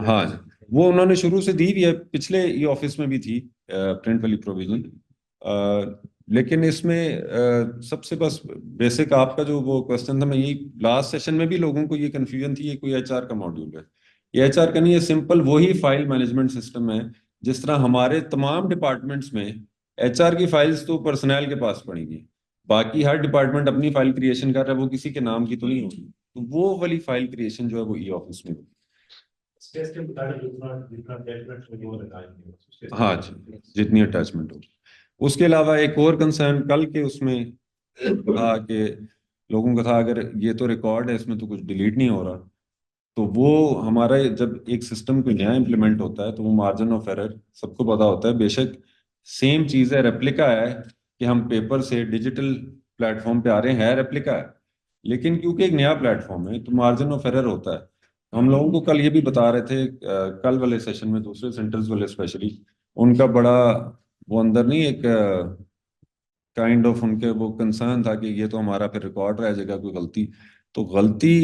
हाँ वो उन्होंने शुरू से दी भी है, पिछले ई ऑफिस में भी थी प्रिंट वाली प्रोविजन, लेकिन इसमें सबसे बस बेसिक आपका जो वो क्वेश्चन था, मैं यही लास्ट सेशन में भी लोगों को ये कंफ्यूजन थी ये कोई एचआर का मॉड्यूल है, ये एचआर का नहीं है, सिंपल वही फाइल मैनेजमेंट सिस्टम है। जिस तरह हमारे तमाम डिपार्टमेंट्स में एचआर की फाइल्स तो पर्सनल के पास पड़ेगी, बाकी हर डिपार्टमेंट अपनी फाइल क्रिएशन कर रहा है, वो किसी के नाम की तो नहीं होगी, तो वो वाली फाइल क्रिएशन जो है वो ई ऑफिस में होगी। हाँ जी, जितनी अटैचमेंट हो। उसके अलावा एक और कंसर्न कल के उसमें था कि लोगों का था अगर ये तो रिकॉर्ड है इसमें तो कुछ डिलीट नहीं हो रहा, तो वो हमारा जब एक सिस्टम को नया इम्प्लीमेंट होता है तो वो मार्जिन ऑफ एरर सबको पता होता है, बेशक सेम चीज़ है, रेप्लिका है कि हम पेपर से डिजिटल प्लेटफॉर्म पे आ रहे हैं, रेप्लिका है, लेकिन क्योंकि एक नया प्लेटफॉर्म है तो मार्जिन ऑफ एरर होता है। हम लोगों को कल ये भी बता रहे थे, कल वाले सेशन में दूसरे सेंटर्स वाले स्पेशली उनका बड़ा वो अंदर नहीं एक काइंड ऑफ उनके वो कंसर्न था कि ये तो हमारा फिर रिकॉर्ड रह जाएगा कोई गलती। तो गलती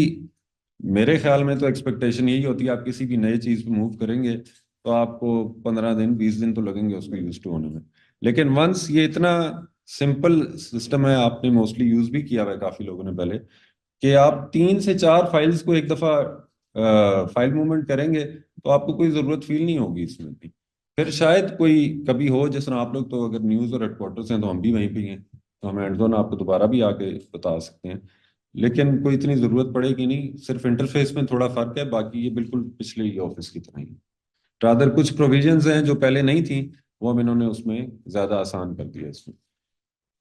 मेरे ख्याल में तो एक्सपेक्टेशन यही होती है, आप किसी भी नई चीज पे मूव करेंगे तो आपको 15 दिन 20 दिन तो लगेंगे उसको यूज टू होने में। लेकिन वंस ये इतना सिंपल सिस्टम है, आपने मोस्टली यूज भी किया हुआ है काफी लोगों ने पहले, कि आप 3 से 4 फाइल्स को एक दफा फाइल मूवमेंट करेंगे तो आपको कोई जरूरत फील नहीं होगी इसमें भी। फिर शायद कोई कभी हो, जिस तरह आप लोग तो अगर न्यूज़ और हेडक्वार्टर्स हैं तो हम भी वहीं पे ही हैं, तो हम एंड जोन आपको दोबारा भी आके बता सकते हैं। लेकिन कोई इतनी ज़रूरत पड़ेगी नहीं, सिर्फ इंटरफेस में थोड़ा फ़र्क है, बाकी ये बिल्कुल पिछले ही ऑफिस की तरह ही है। रादर कुछ प्रोविजंस हैं जो पहले नहीं थी, वो अब इन्होंने उसमें ज़्यादा आसान कर दिया इसमें।